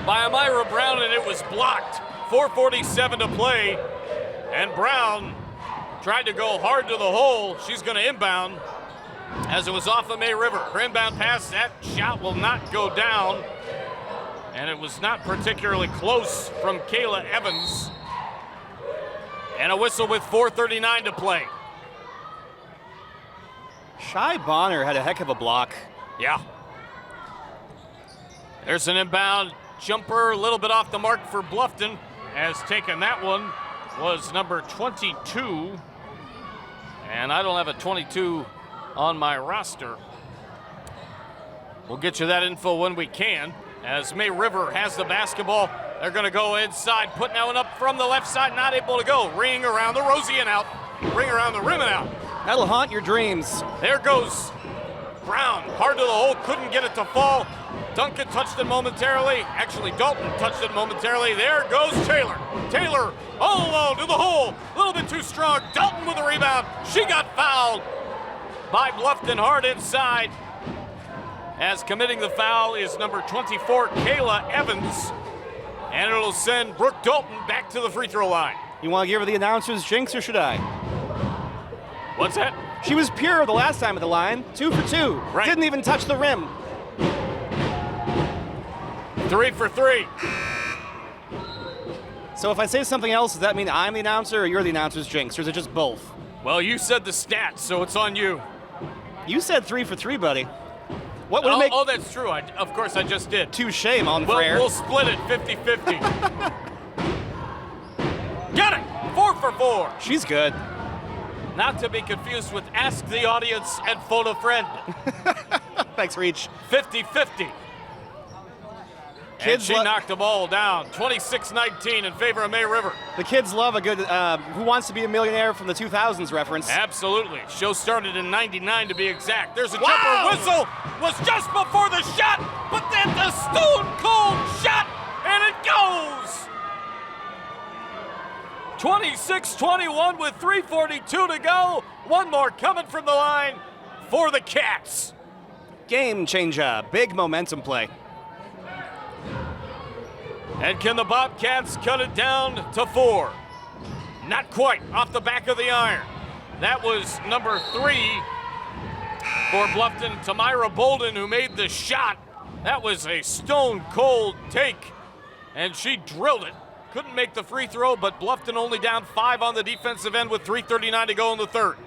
by Amira Brown, and it was blocked. 4:47 to play, and Brown tried to go hard to the hole. She's going to inbound as it was off of May River. Her inbound pass, that shot will not go down, and it was not particularly close from Kayla Evans. And a whistle with 4:39 to play. Shy Bonner had a heck of a block. Yeah. There's an inbound jumper, a little bit off the mark for Bluffton. Has taken that one was number 22. And I don't have a 22 on my roster. We'll get you that info when we can. As May River has the basketball, they're going to go inside, putting that one up from the left side, not able to go. Ring around the Rosie and out. Ring around the rim and out. That'll haunt your dreams. There goes Brown, hard to the hole, couldn't get it to fall. Duncan touched it momentarily. Actually, Dalton touched it momentarily. There goes Taylor. Taylor all alone to the hole. A little bit too strong. Dalton with a rebound. She got fouled by Bluffton hard inside. As committing the foul is number 24, Kayla Evans. And it'll send Brooke Dalton back to the free throw line. You want to give her the announcer's jinx, or should I? What's that? She was pure the last time at the line. 2 for 2. Right. Didn't even touch the rim. 3 for 3. So if I say something else, does that mean I'm the announcer or you're the announcer's jinx, or is it just both? Well, you said the stats, so it's on you. You said 3 for 3, buddy. What would it make? Oh, that's true. Of course, I just did. Touche, mon frère. We'll split it 50-50. Got it! 4 for 4. She's good. Not to be confused with Ask the Audience and Phone a Friend. Thanks, Reach. 50-50. And she knocked the ball down. 26-19 in favor of May River. The kids love a good Who Wants to Be a Millionaire from the 2000s reference. Absolutely. Show started in 99 to be exact. There's a jumper. Whistle was just before the shot, but then the stone cold shot, and it goes. 26-21 with 3:42 to go. One more coming from the line for the Cats. Game changer. Big momentum play. And can the Bobcats cut it down to 4? Not quite, off the back of the iron. That was number 3 for Bluffton, Tamira Bolden, who made the shot. That was a stone cold take, and she drilled it. Couldn't make the free throw, but Bluffton only down 5 on the defensive end with 3:39 to go in the third.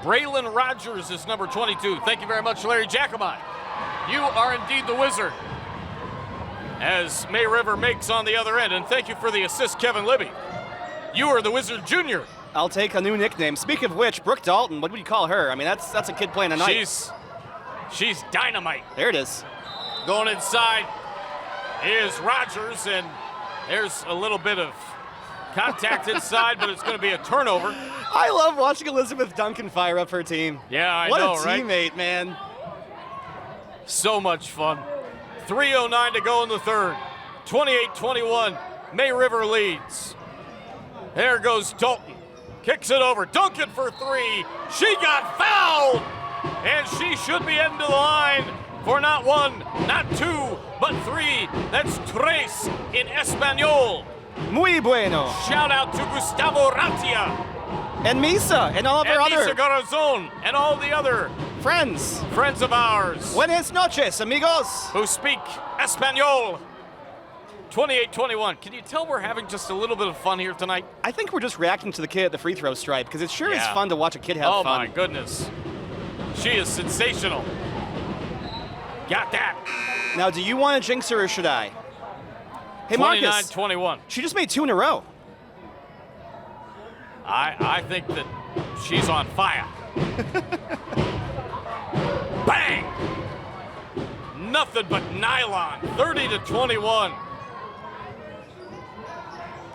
Braylon Rogers is number 22. Thank you very much, Larry Jacobine. You are indeed the wizard. As May River makes on the other end, and thank you for the assist, Kevin Libby. You are the wizard junior. I'll take a new nickname. Speaking of which, Brooke Dalton, what would you call her? I mean, that's a kid playing a night. She's dynamite. There it is. Going inside is Rogers, and there's a little bit of contact inside, but it's going to be a turnover. I love watching Elizabeth Duncan fire up her team. Yeah, I know, What a right? teammate, man. So much fun. 3:09 to go in the third. 28-21. May River leads. There goes Dalton. Kicks it over. Duncan for 3. She got fouled, and she should be heading to the line for not 1, not 2, but 3. That's tres in Espanol. Muy bueno. Shout out to Gustavo Ratia. And Misa, and all of our other... Misa Garazon, and all the other friends of ours. Buenas noches, amigos. Who speak Espanol. 28-21. Can you tell we're having just a little bit of fun here tonight? I think we're just reacting to the kid at the free throw stripe because it sure is fun to watch a kid have fun. Oh, my goodness. She is sensational. Got that. Now, do you want to jinx her or should I? Hey, Marcus. 29-21. She just made 2 in a row. I think that she's on fire. Bang! Nothing but nylon. 30-21.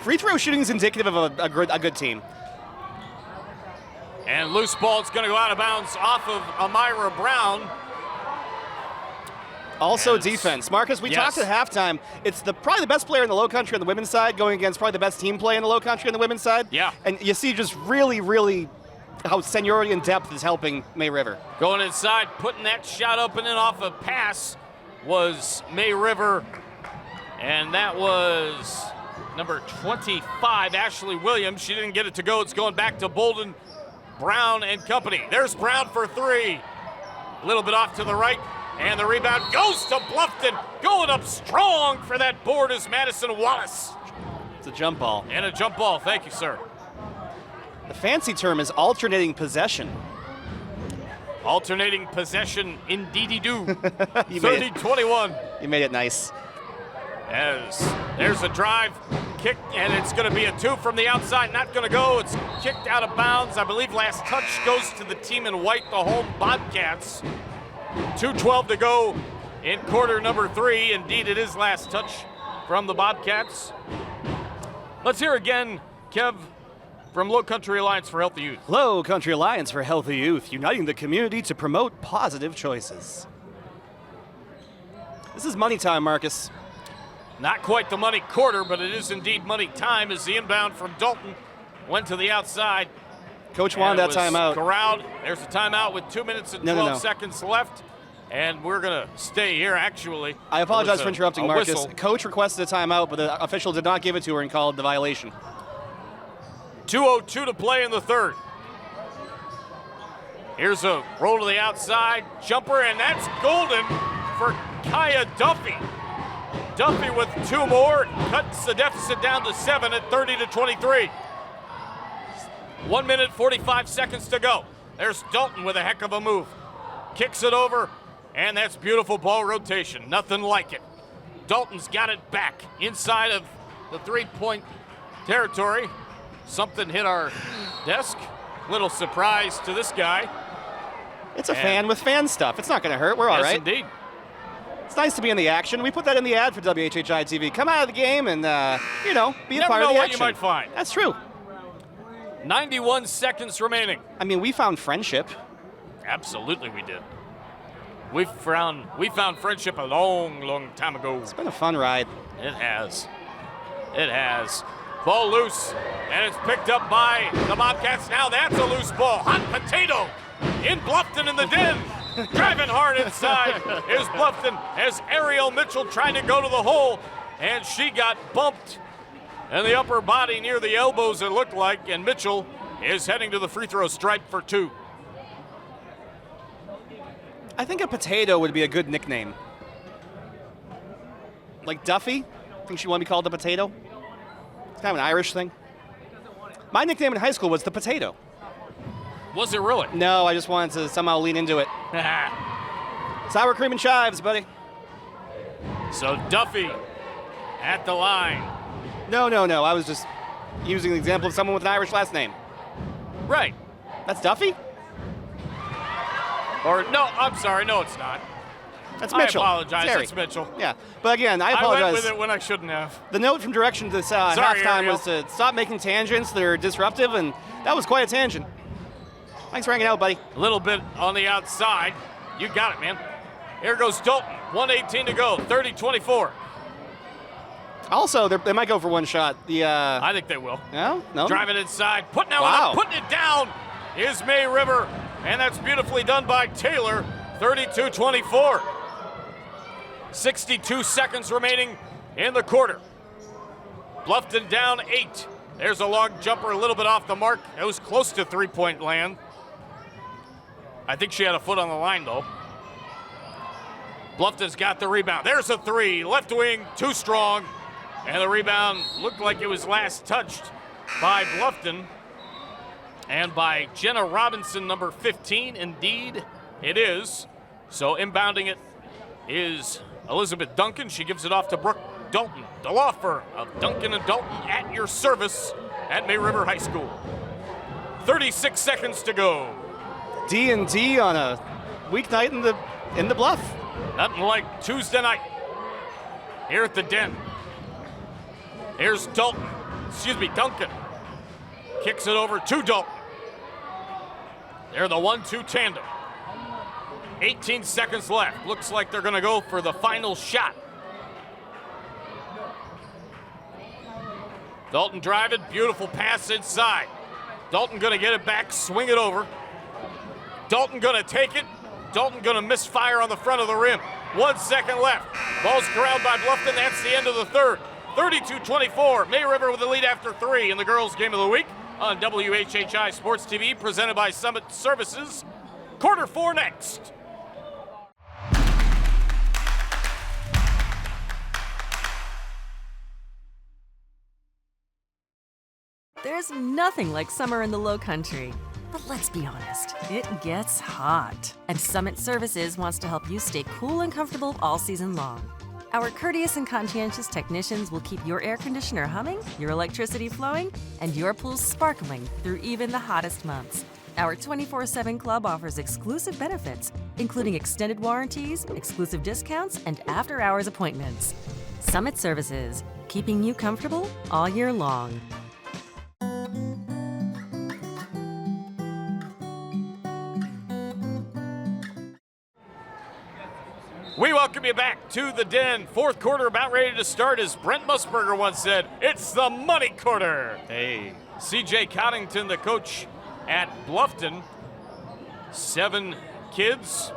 Free throw shooting is indicative of a good team. And loose ball is going to go out of bounds off of Amira Brown. Also defense. Marcus, we talked at halftime. It's probably the best player in the Lowcountry on the women's side going against probably the best team play in the Lowcountry on the women's side. Yeah. And you see just really how seniority and depth is helping May River. Going inside, putting that shot up and in off a pass was May River. And that was number 25, Ashley Williams. She didn't get it to go. It's going back to Bolden, Brown, and company. There's Brown for 3. A little bit off to the right. And the rebound goes to Bluffton. Going up strong for that board is Madison Wallace. It's a jump ball. And a jump ball. Thank you, sir. The fancy term is alternating possession. Alternating possession, indeedy-do. 30-21. You made it nice. As there's a drive, kick, and it's going to be a 2 from the outside. Not going to go. It's kicked out of bounds. I believe last touch goes to the team in white, the home Bobcats. 2:12 to go in quarter number 3. Indeed, it is last touch from the Bobcats. Let's hear again, Kev, from Lowcountry Alliance for Healthy Youth. Lowcountry Alliance for Healthy Youth, uniting the community to promote positive choices. This is money time, Marcus. Not quite the money quarter, but it is indeed money time as the inbound from Dalton went to the outside. Coach wanted that timeout. Corralled. There's a timeout with 2 minutes and 12 seconds left. And we're going to stay here, actually. I apologize for interrupting, Marcus. Whistle. Coach requested a timeout, but the official did not give it to her and called the violation. 2:02 to play in the third. Here's a roll to the outside, jumper, and that's golden for Kaya Duffy. Duffy with 2 more, cuts the deficit down to 7 at 30-23. 1 minute, 45 seconds to go. There's Dalton with a heck of a move. Kicks it over, and that's beautiful ball rotation. Nothing like it. Dalton's got it back inside of the 3-point territory. Something hit our desk. Little surprise to this guy. It's a fan with fan stuff. It's not going to hurt. We're all right. Yes, indeed. It's nice to be in the action. We put that in the ad for WHHI-TV. Come out of the game and, be a part of the action. Never know what you might find. That's true. 91 seconds remaining. I mean, we found friendship. Absolutely we did. We found friendship a long time ago. It's been a fun ride. It has. It has. Ball loose, and it's picked up by the Bobcats. Now that's a loose ball. Hot potato in Bluffton in the den. Driving hard inside is Bluffton as Ariel Mitchell trying to go to the hole, and she got bumped in the upper body near the elbows, it looked like, and Mitchell is heading to the free throw stripe for 2. I think a potato would be a good nickname. Like Duffy? Think she want to be called the potato? It's kind of an Irish thing. My nickname in high school was the potato. Was it really? No, I just wanted to somehow lean into it. Sour cream and chives, buddy. So Duffy at the line. No. I was just using the example of someone with an Irish last name. Right. That's Duffy? Or, no, I'm sorry. No, it's not. That's Mitchell. I apologize. Terry. It's Mitchell. Yeah. But again, I apologize. I went with it when I shouldn't have. The note from direction to halftime was to stop making tangents that are disruptive, and that was quite a tangent. Thanks for hanging out, buddy. A little bit on the outside. You got it, man. Here goes Dalton. 1:18 to go. 30-24. Also, they might go for one shot. I think they will. No? Driving inside. Putting it down is May River. And that's beautifully done by Taylor. 32-24. 62 seconds remaining in the quarter. Bluffton down 8. There's a long jumper a little bit off the mark. It was close to 3-point land. I think she had a foot on the line, though. Bluffton's got the rebound. There's a 3. Left wing, too strong. And the rebound looked like it was last touched by Bluffton and by Jenna Robinson, number 15. Indeed, it is. So inbounding it is Elizabeth Duncan. She gives it off to Brooke Dalton, the law firm of Duncan and Dalton at your service at May River High School. 36 seconds to go. D&D on a weeknight in the Bluff. Nothing like Tuesday night here at the Den. Here's Duncan. Kicks it over to Dalton. They're the 1-2 tandem. 18 seconds left. Looks like they're going to go for the final shot. Dalton driving, beautiful pass inside. Dalton going to get it back, swing it over. Dalton going to take it. Dalton going to misfire on the front of the rim. 1 second left. Ball's corralled by Bluffton. That's the end of the third. 32-24. May River with the lead after 3 in the girls' game of the week on WHHI Sports TV, presented by Summit Services. Quarter 4 next. There's nothing like summer in the Lowcountry. But let's be honest, it gets hot. And Summit Services wants to help you stay cool and comfortable all season long. Our courteous and conscientious technicians will keep your air conditioner humming, your electricity flowing, and your pool sparkling through even the hottest months. Our 24/7 club offers exclusive benefits, including extended warranties, exclusive discounts, and after-hours appointments. Summit Services, keeping you comfortable all year long. We welcome you back to the Den. Fourth quarter about ready to start. As Brent Musburger once said, it's the money quarter. Hey. CJ Coddington, the coach at Bluffton. 7 kids,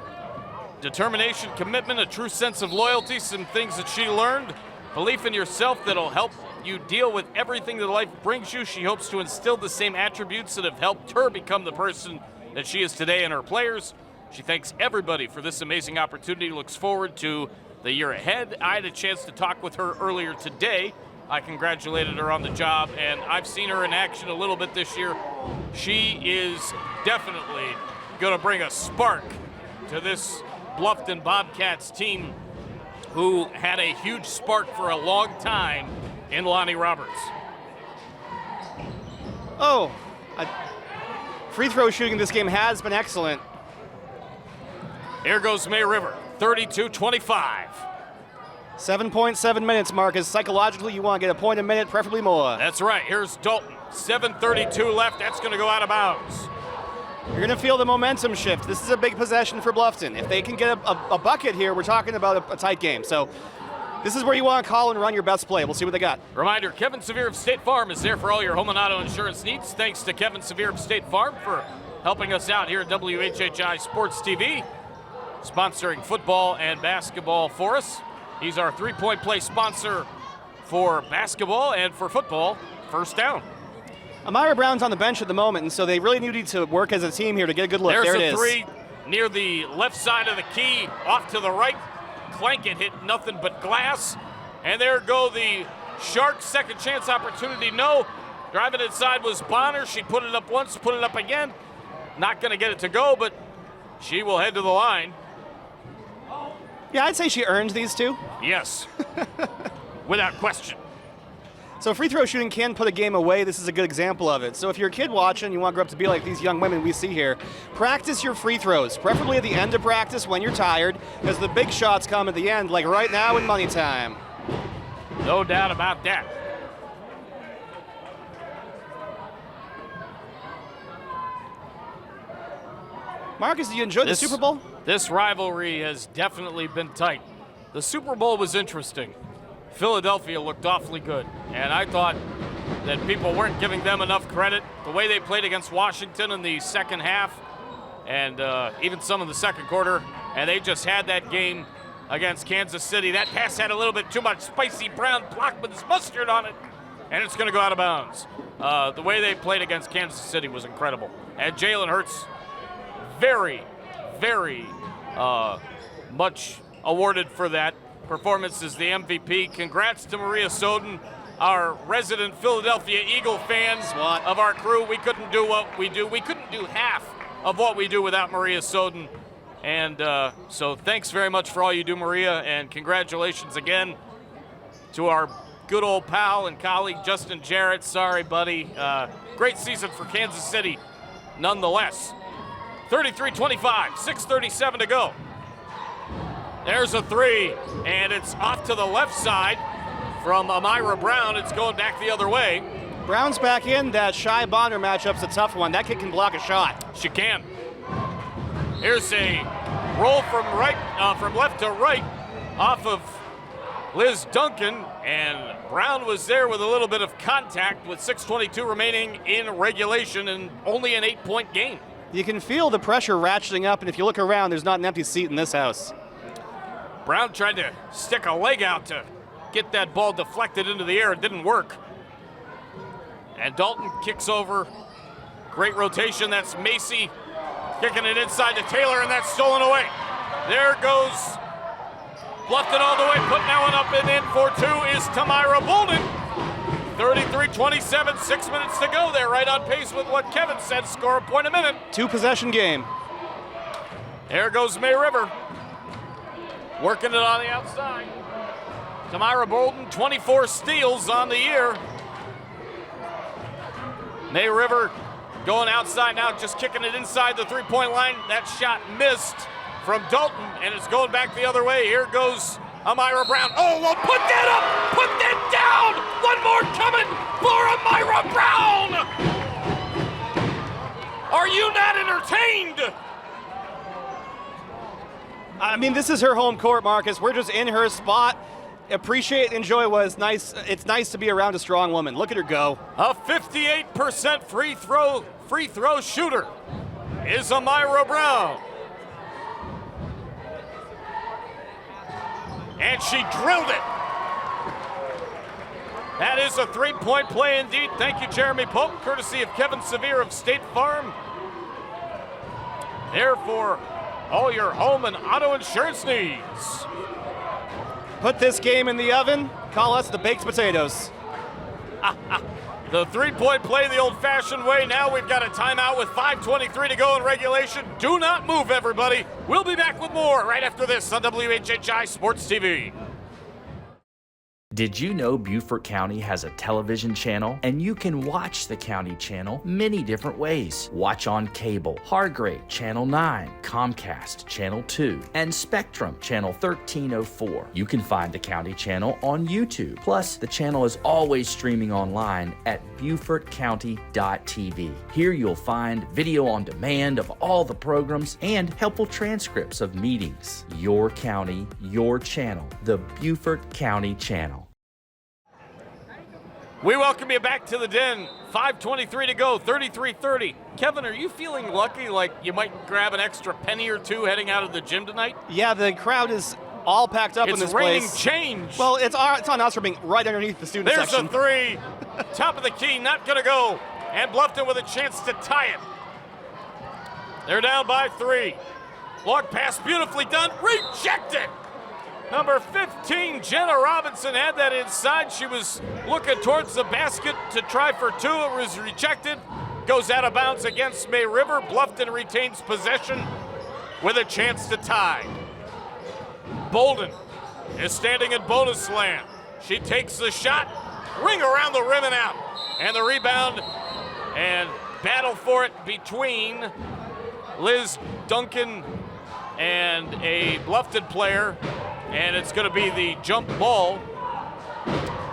determination, commitment, a true sense of loyalty, some things that she learned, belief in yourself that'll help you deal with everything that life brings you. She hopes to instill the same attributes that have helped her become the person that she is today in her players. She thanks everybody for this amazing opportunity, looks forward to the year ahead. I had a chance to talk with her earlier today. I congratulated her on the job, and I've seen her in action a little bit this year. She is definitely going to bring a spark to this Bluffton Bobcats team, who had a huge spark for a long time in Lonnie Roberts. Free throw shooting in this game has been excellent. Here goes May River, 32-25. 7.7 minutes, Marcus. Psychologically, you want to get a point a minute, preferably more. That's right. Here's Dalton. 7:32 left. That's going to go out of bounds. You're going to feel the momentum shift. This is a big possession for Bluffton. If they can get a bucket here, we're talking about a tight game. So this is where you want to call and run your best play. We'll see what they got. Reminder, Kevin Severe of State Farm is there for all your home and auto insurance needs. Thanks to Kevin Severe of State Farm for helping us out here at WHHI Sports TV, sponsoring football and basketball for us. He's our three-point play sponsor for basketball, and for football, First Down. Amira Brown's on the bench at the moment, and so they really need to work as a team here to get a good look. There's there it a is. three near the left side of the key, off to the right. Clank it, hit nothing but glass. And there go the Sharks' second chance opportunity. No. Driving inside was Bonner. She put it up once, put it up again. Not going to get it to go, but she will head to the line. Yeah, I'd say she earned these two. Yes, without question. So free throw shooting can put a game away. This is a good example of it. So if you're a kid watching, you want to grow up to be like these young women we see here, practice your free throws, preferably at the end of practice when you're tired, because the big shots come at the end, like right now in money time. No doubt about that. Marcus, do you enjoy the Super Bowl? This rivalry has definitely been tight. The Super Bowl was interesting. Philadelphia looked awfully good, and I thought that people weren't giving them enough credit. The way they played against Washington in the second half, and even some in the second quarter, and they just had that game against Kansas City. That pass had a little bit too much spicy brown Blockman's mustard on it, and it's going to go out of bounds. The way they played against Kansas City was incredible. And Jalen Hurts, very, very much awarded for that. performance is the MVP. Congrats to Maria Soden, our resident Philadelphia Eagle fan of our crew. We couldn't do what we do. We couldn't do half of what we do without Maria Soden. And so thanks very much for all you do, Maria, and congratulations again to our good old pal and colleague, Justin Jarrett. Sorry, buddy. Great season for Kansas City, nonetheless. 33-25, 6:37 to go. There's a three, and it's off to the left side from Amira Brown. It's going back the other way. Brown's back in. That Shy Bonner matchup's a tough one. That kid can block a shot. She can. Here's a roll from left to right off of Liz Duncan, and Brown was there with a little bit of contact with 6:22 remaining in regulation and only an 8-point game. You can feel the pressure ratcheting up, and if you look around, there's not an empty seat in this house. Brown tried to stick a leg out to get that ball deflected into the air. It didn't work. And Dalton kicks over. Great rotation. That's Macy kicking it inside to Taylor, and that's stolen away. There goes Bluffton all the way, putting that one up and in for two is Tamira Bolden. 33-27, 6 minutes to go. They're right on pace with what Kevin said, score a point a minute. 2-possession game. There goes May River, working it on the outside. Tamira Bolden, 24 steals on the year. May River going outside now, just kicking it inside the three-point line. That shot missed from Dalton, and it's going back the other way. Here goes Amira Brown. Oh, well, put that up! Put that down! One more coming for Amira Brown! Are you not entertained? I mean, this is her home court, Marcus. We're just in her spot. Appreciate, enjoy was nice. It's nice to be around a strong woman. Look at her go. A 58% free throw shooter is Amira Brown. And she drilled it. That is a three-point play indeed. Thank you, Jeremy Pope, courtesy of Kevin Sevier of State Farm. There for all your home and auto insurance needs. Put this game in the oven. Call us the baked potatoes. The three-point play the old-fashioned way. Now we've got a timeout with 5:23 to go in regulation. Do not move, everybody. We'll be back with more right after this on WHHI Sports TV. Did you know Beaufort County has a television channel? And you can watch the county channel many different ways. Watch on cable, Hargrave, Channel 9, Comcast, Channel 2, and Spectrum, Channel 1304. You can find the county channel on YouTube. Plus, the channel is always streaming online at BeaufortCounty.tv. Here you'll find video on demand of all the programs and helpful transcripts of meetings. Your county, your channel, the Beaufort County Channel. We welcome you back to the den. 5:23 to go, 33-30. Kevin, are you feeling lucky, like you might grab an extra penny or two heading out of the gym tonight? Yeah, the crowd is all packed up in this place. It's raining change. Well, it's on us for being right underneath the student section. There's a three. Top of the key, not going to go. And Bluffton with a chance to tie it. They're down by 3. Long pass, beautifully done. Rejected. Number 15, Jenna Robinson, had that inside. She was looking towards the basket to try for 2. It was rejected. Goes out of bounds against May River. Bluffton retains possession with a chance to tie. Bolden is standing in bonus land. She takes the shot, ring around the rim and out. And the rebound and battle for it between Liz Duncan and a Bluffton player. And it's going to be the jump ball.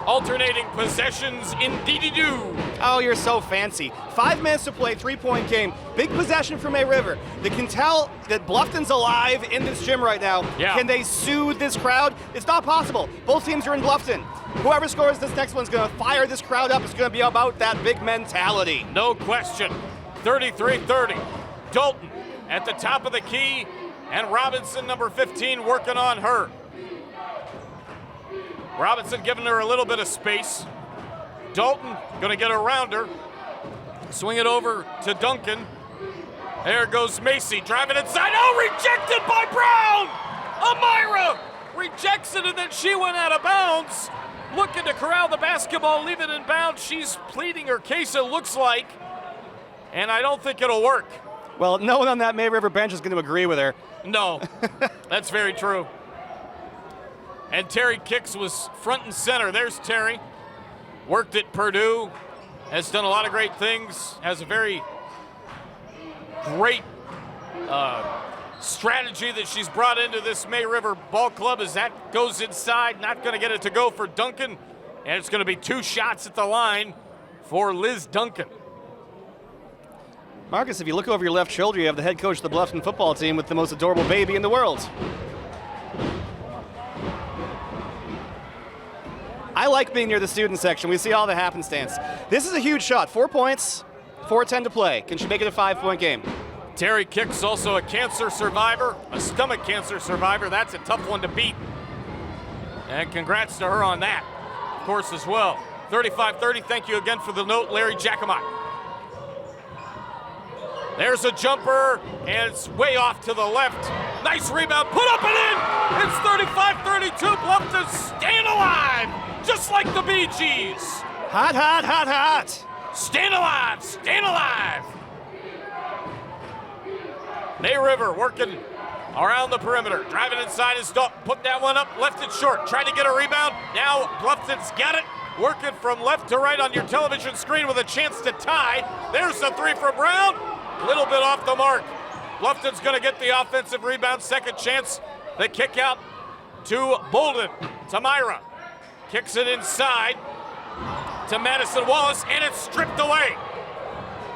Alternating possessions indeedy-do. Oh, you're so fancy. 5 minutes to play, 3-point game. Big possession for May River. They can tell that Bluffton's alive in this gym right now. Yeah. Can they soothe this crowd? It's not possible. Both teams are in Bluffton. Whoever scores this next one's going to fire this crowd up. It's going to be about that big mentality. No question. 33-30. Dalton at the top of the key, and Robinson, number 15, working on her. Robinson giving her a little bit of space. Dalton going to get around her. Swing it over to Duncan. There goes Macy, driving inside. Oh, rejected by Brown! Amira rejects it it, and then she went out of bounds. Looking to corral the basketball, leave it in bounds. She's pleading her case, it looks like, and I don't think it'll work. Well, no one on that May River bench is going to agree with her. No, that's very true. And Terry Kicks was front and center. There's Terry. Worked at Purdue, has done a lot of great things, has a very great strategy that she's brought into this May River ball club as that goes inside. Not going to get it to go for Duncan. And it's going to be 2 shots at the line for Liz Duncan. Marcus, if you look over your left shoulder, you have the head coach of the Bluffton football team with the most adorable baby in the world. I like being near the student section. We see all the happenstance. This is a huge shot. 4 points, 4:10 to play. Can she make it a 5-point game? Terry Kicks, also a cancer survivor, a stomach cancer survivor. That's a tough one to beat. And congrats to her on that, of course, as well. 35-30, thank you again for the note, Larry Jacomot. There's a jumper, and it's way off to the left. Nice rebound, put up and in! It's 35-32, Bluffton staying alive, just like the Bee Gees. Hot, hot, hot, hot. Staying alive, staying alive. May River working around the perimeter, driving inside his Dalton, put that one up, left it short, trying to get a rebound. Now Bluffton's got it, working from left to right on your television screen with a chance to tie. There's the 3 for Brown, a little bit off the mark. Bluffton's gonna get the offensive rebound, second chance. The kick out to Bolden, Tamira. Kicks it inside to Madison Wallace, and it's stripped away.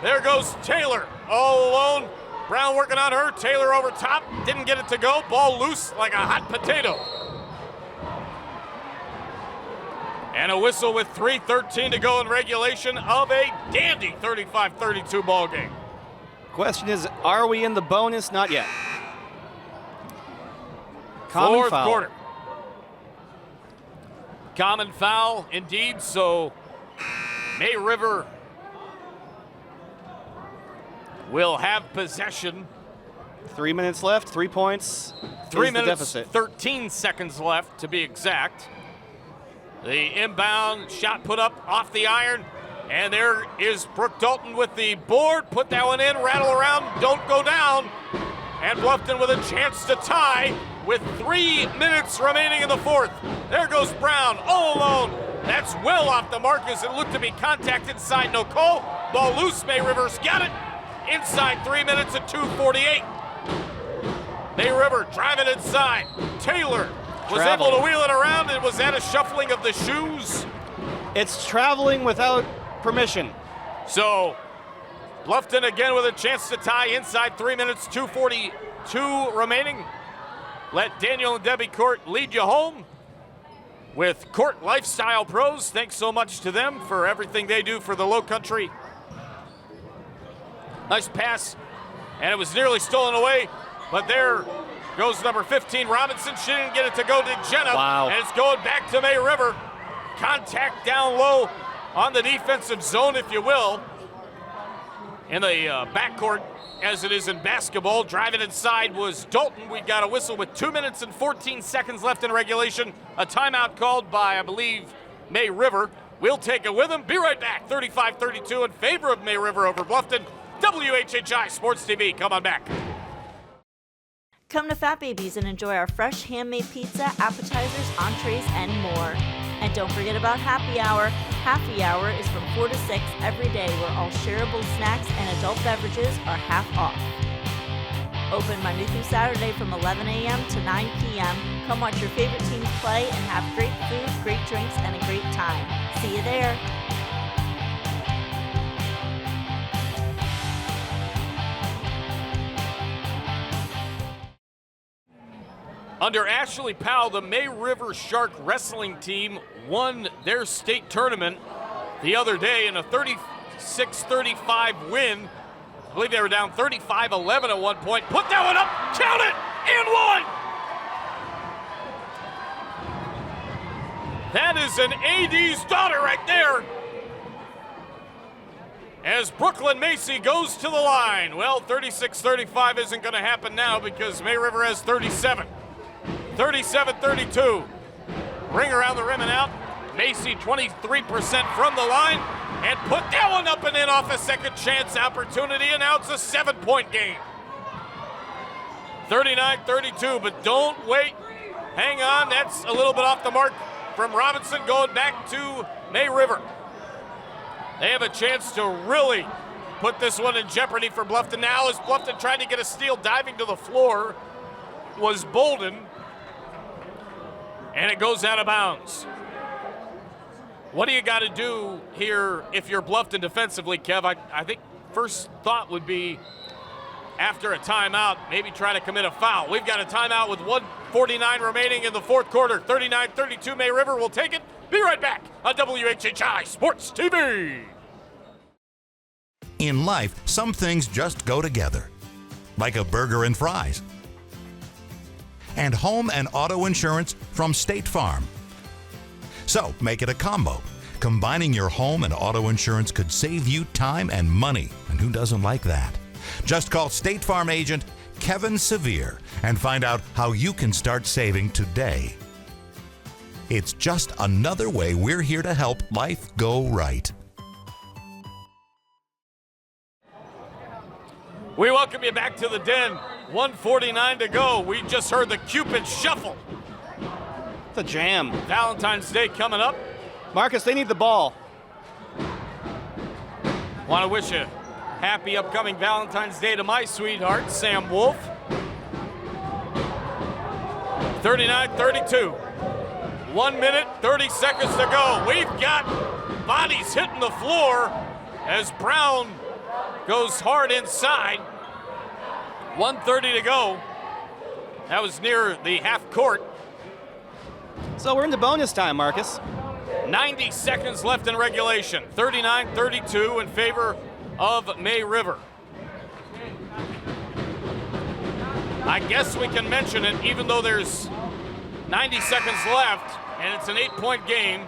There goes Taylor, all alone. Brown working on her, Taylor over top, didn't get it to go, ball loose like a hot potato. And a whistle with 3:13 to go in regulation of a dandy 35-32 ball game. Question is, are we in the bonus? Not yet. Common Fourth foul. quarter. Common foul, indeed, so May River will have possession. 3 minutes left, 3 points. 3 is the minutes, deficit. 13 seconds left to be exact. The inbound shot put up off the iron, and there is Brooke Dalton with the board. Put that one in, rattle around, don't go down. And Bluffton with a chance to tie with 3 minutes remaining in the fourth. There goes Brown, all alone. That's well off the mark as it looked to be contact inside Nicole. Ball loose, May River's got it. Inside 3 minutes and 2:48. May River driving inside. Taylor was able to wheel it around, and was that a shuffling of the shoes? It's traveling without permission. So Bluffton again with a chance to tie inside 3 minutes, 2:42 remaining. Let Daniel and Debbie Court lead you home with Court Lifestyle Pros. Thanks so much to them for everything they do for the Lowcountry. Nice pass, and it was nearly stolen away, but there goes number 15, Robinson. She didn't get it to go to Jenna, Wow. And it's going back to May River. Contact down low on the defensive zone, if you will, in the backcourt, as it is in basketball. Driving inside was Dalton. We got a whistle with 2 minutes and 14 seconds left in regulation. A timeout called by, I believe, May River. We'll take it with them. Be right back. 35-32 in favor of May River over Bluffton. WHHI Sports TV. Come on back. Come to Fat Babies and enjoy our fresh handmade pizza, appetizers, entrees, and more. And don't forget about happy hour. Happy hour is from 4 to 6 every day, where all shareable snacks and adult beverages are half off. Open Monday through Saturday from 11 a.m. to 9 p.m. Come watch your favorite teams play and have great food, great drinks, and a great time. See you there. Under Ashley Powell, the May River Shark wrestling team won their state tournament the other day in a 36-35 win. I believe they were down 35-11 at one point. Put that one up, count it, and one! That is an AD's daughter right there. As Brooklyn Macy goes to the line. Well, 36-35 isn't going to happen now because May River has 37. 37-32. ring around the rim and out. Macy 23% from the line and put that one up and in off a second chance opportunity, and now it's a 7-point game. 39-32, but don't wait. Hang on, that's a little bit off the mark from Robinson going back to May River. They have a chance to really put this one in jeopardy for Bluffton now as Bluffton trying to get a steal, diving to the floor was Bolden, and it goes out of bounds. What do you got to do here if you're Bluffton defensively, Kev? I think first thought would be after a timeout, maybe try to commit a foul. We've got a timeout with 1:49 remaining in the fourth quarter. 39-32, May River will take it. Be right back on WHHI Sports TV. In life, some things just go together, like a burger and fries. And home and auto insurance from State Farm. So make it a combo. Combining your home and auto insurance could save you time and money, and who doesn't like that? Just call State Farm agent Kevin Sevier and find out how you can start saving today. It's just another way we're here to help life go right. We welcome you back to the den. 1:49 to go. We just heard the Cupid Shuffle. It's a jam. Valentine's Day coming up. Marcus, they need the ball. Want to wish a happy upcoming Valentine's Day to my sweetheart, Sam Wolf. 39-32. 1 minute, 30 seconds to go. We've got bodies hitting the floor as Brown goes hard inside. 1:30 to go. That was near the half court. So we're into bonus time, Marcus. 90 seconds left in regulation. 39-32 in favor of May River. I guess we can mention it, even though there's 90 seconds left and it's an 8-point game.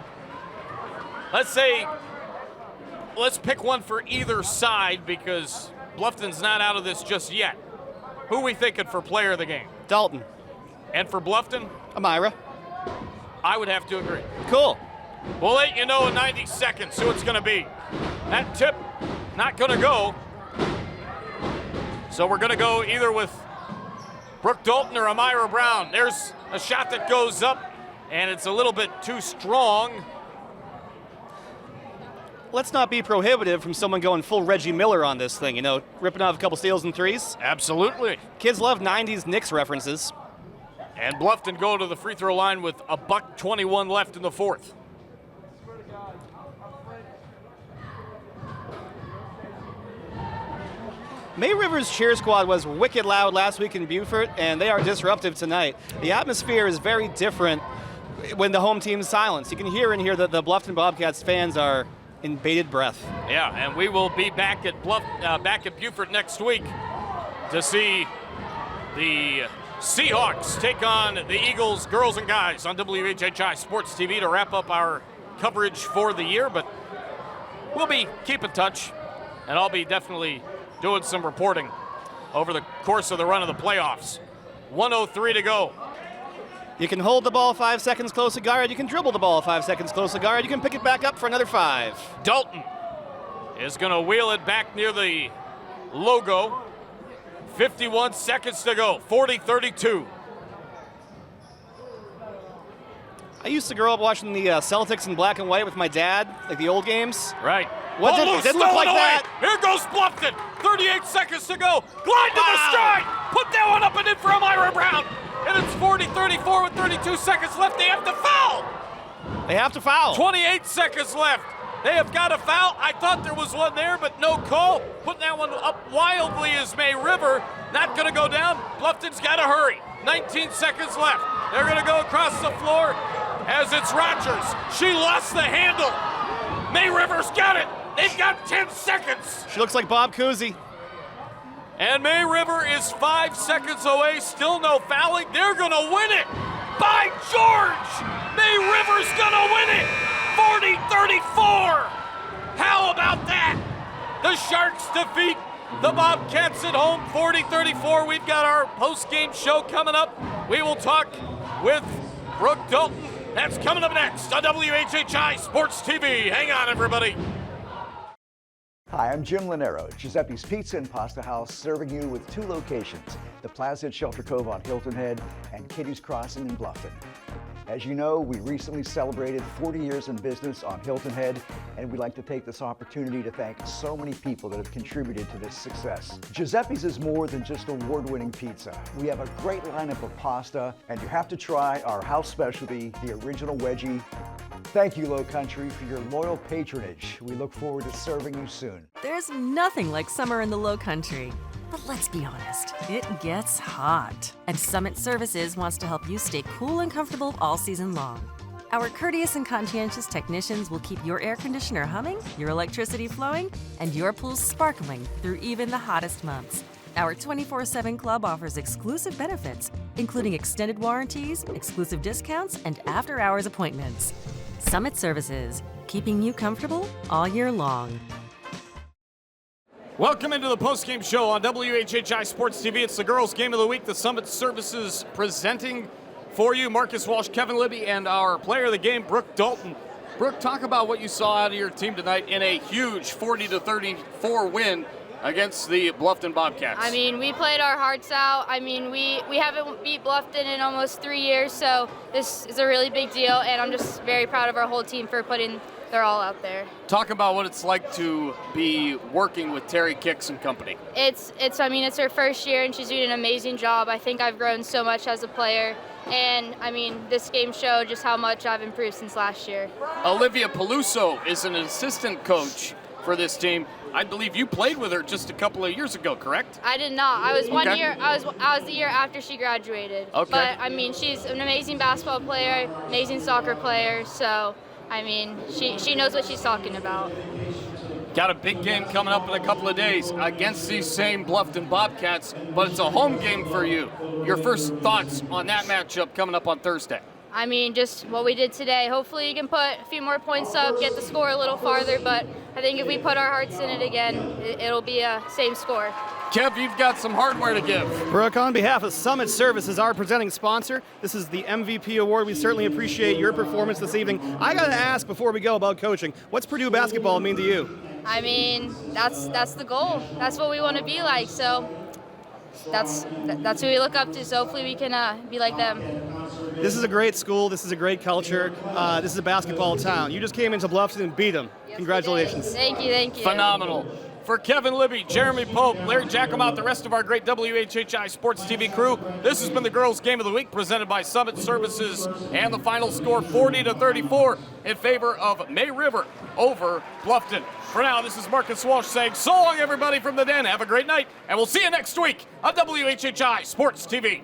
Let's pick one for either side because Bluffton's not out of this just yet. Who are we thinking for player of the game? Dalton. And for Bluffton? Amira. I would have to agree. Cool. We'll let you know in 90 seconds who it's going to be. That tip, not going to go. So we're going to go either with Brooke Dalton or Amira Brown. There's a shot that goes up, and it's a little bit too strong. Let's not be prohibitive from someone going full Reggie Miller on this thing, ripping off a couple steals and threes. Absolutely. Kids love 90s Knicks references. And Bluffton go to the free throw line with a $1:21 left in the fourth. May River's cheer squad was wicked loud last week in Beaufort, and they are disruptive tonight. The atmosphere is very different when the home team's silence. You can hear in here that the Bluffton Bobcats fans are in bated breath. Yeah, and we will be back at Beaufort next week to see the Seahawks take on the Eagles, girls and guys, on WHHI Sports TV to wrap up our coverage for the year. But we'll be keep in touch, and I'll be definitely doing some reporting over the course of the run of the playoffs. 1:03 to go. You can hold the ball 5 seconds close to guard. You can dribble the ball 5 seconds close to guard. You can pick it back up for another 5. Dalton is going to wheel it back near the logo. 51 seconds to go. 40-32. I used to grow up watching the Celtics in black and white with my dad, like the old games. Right. It didn't look like that. Here goes Bluffton. 38 seconds to go. Glide to the stride. Put that one up and in for Amira Brown. And it's 40-34 with 32 seconds left. They have to foul. They have to foul. 28 seconds left. They have got a foul. I thought there was one there, but no call. Putting that one up wildly is May River. Not going to go down. Bluffton's got to hurry. 19 seconds left. They're going to go across the floor as it's Rogers. She lost the handle. May River's got it. They've got 10 seconds. She looks like Bob Cousy. And May River is 5 seconds away. Still no fouling. They're going to win it. By George! May River's going to win it. 40-34. How about that? The Sharks defeat the Bobcats at home 40-34. We've got our post-game show coming up. We will talk with Brooke Dalton That's coming up next on WHHI Sports TV. Hang on, everybody. Hi, I'm Jim Lanero, Giuseppe's Pizza and Pasta House, serving you with 2 locations, the Plaza at Shelter Cove on Hilton Head and Kitty's Crossing in Bluffton. As you know, we recently celebrated 40 years in business on Hilton Head, and we'd like to take this opportunity to thank so many people that have contributed to this success. Giuseppe's is more than just award-winning pizza. We have a great lineup of pasta, and you have to try our house specialty, the original wedgie. Thank you, Lowcountry, for your loyal patronage. We look forward to serving you soon. There's nothing like summer in the Lowcountry. But let's be honest, it gets hot. And Summit Services wants to help you stay cool and comfortable all season long. Our courteous and conscientious technicians will keep your air conditioner humming, your electricity flowing, and your pool sparkling through even the hottest months. Our 24/7 club offers exclusive benefits, including extended warranties, exclusive discounts, and after-hours appointments. Summit Services, keeping you comfortable all year long. Welcome into the Postgame Show on WHHI Sports TV. It's the girls' game of the week. The Summit Services presenting for you Marcus Walsh, Kevin Libby, and our player of the game, Brooke Dalton. Brooke, talk about what you saw out of your team tonight in a huge 40-34 win against the Bluffton Bobcats. I mean, we played our hearts out. I mean, we haven't beat Bluffton in almost 3 years, so this is a really big deal, and I'm just very proud of our whole team for putting their all out there. Talk about what it's like to be working with Terry Kicks and company. It's her first year, and she's doing an amazing job. I think I've grown so much as a player, and I mean, this game showed just how much I've improved since last year. Olivia Peluso is an assistant coach for this team. I believe you played with her just a couple of years ago, correct? I did not. I was one Okay. year. I was the year after she graduated. Okay. But I mean, she's an amazing basketball player, amazing soccer player. So I mean, she knows what she's talking about. Got a big game coming up in a couple of days against these same Bluffton Bobcats, but it's a home game for you. Your first thoughts on that matchup coming up on Thursday? I mean, just what we did today. Hopefully you can put a few more points up, get the score a little farther, but I think if we put our hearts in it again, it'll be a same score. Kev, you've got some hardware to give. Brooke, on behalf of Summit Services, our presenting sponsor, this is the MVP award. We certainly appreciate your performance this evening. I got to ask before we go about coaching, what's Purdue basketball mean to you? I mean, that's the goal. That's what we want to be like. So that's who we look up to. So hopefully we can be like them. This is a great school. This is a great culture. This is a basketball town. You just came into Bluffton and beat them. Yes, congratulations. Thank you. Phenomenal. For Kevin Libby, Jeremy Pope, Larry Jacomot, the rest of our great WHHI Sports TV crew, this has been the Girls Game of the Week presented by Summit Services, and the final score 40-34 in favor of May River over Bluffton. For now, this is Marcus Walsh saying so long, everybody, from the Den. Have a great night, and we'll see you next week on WHHI Sports TV.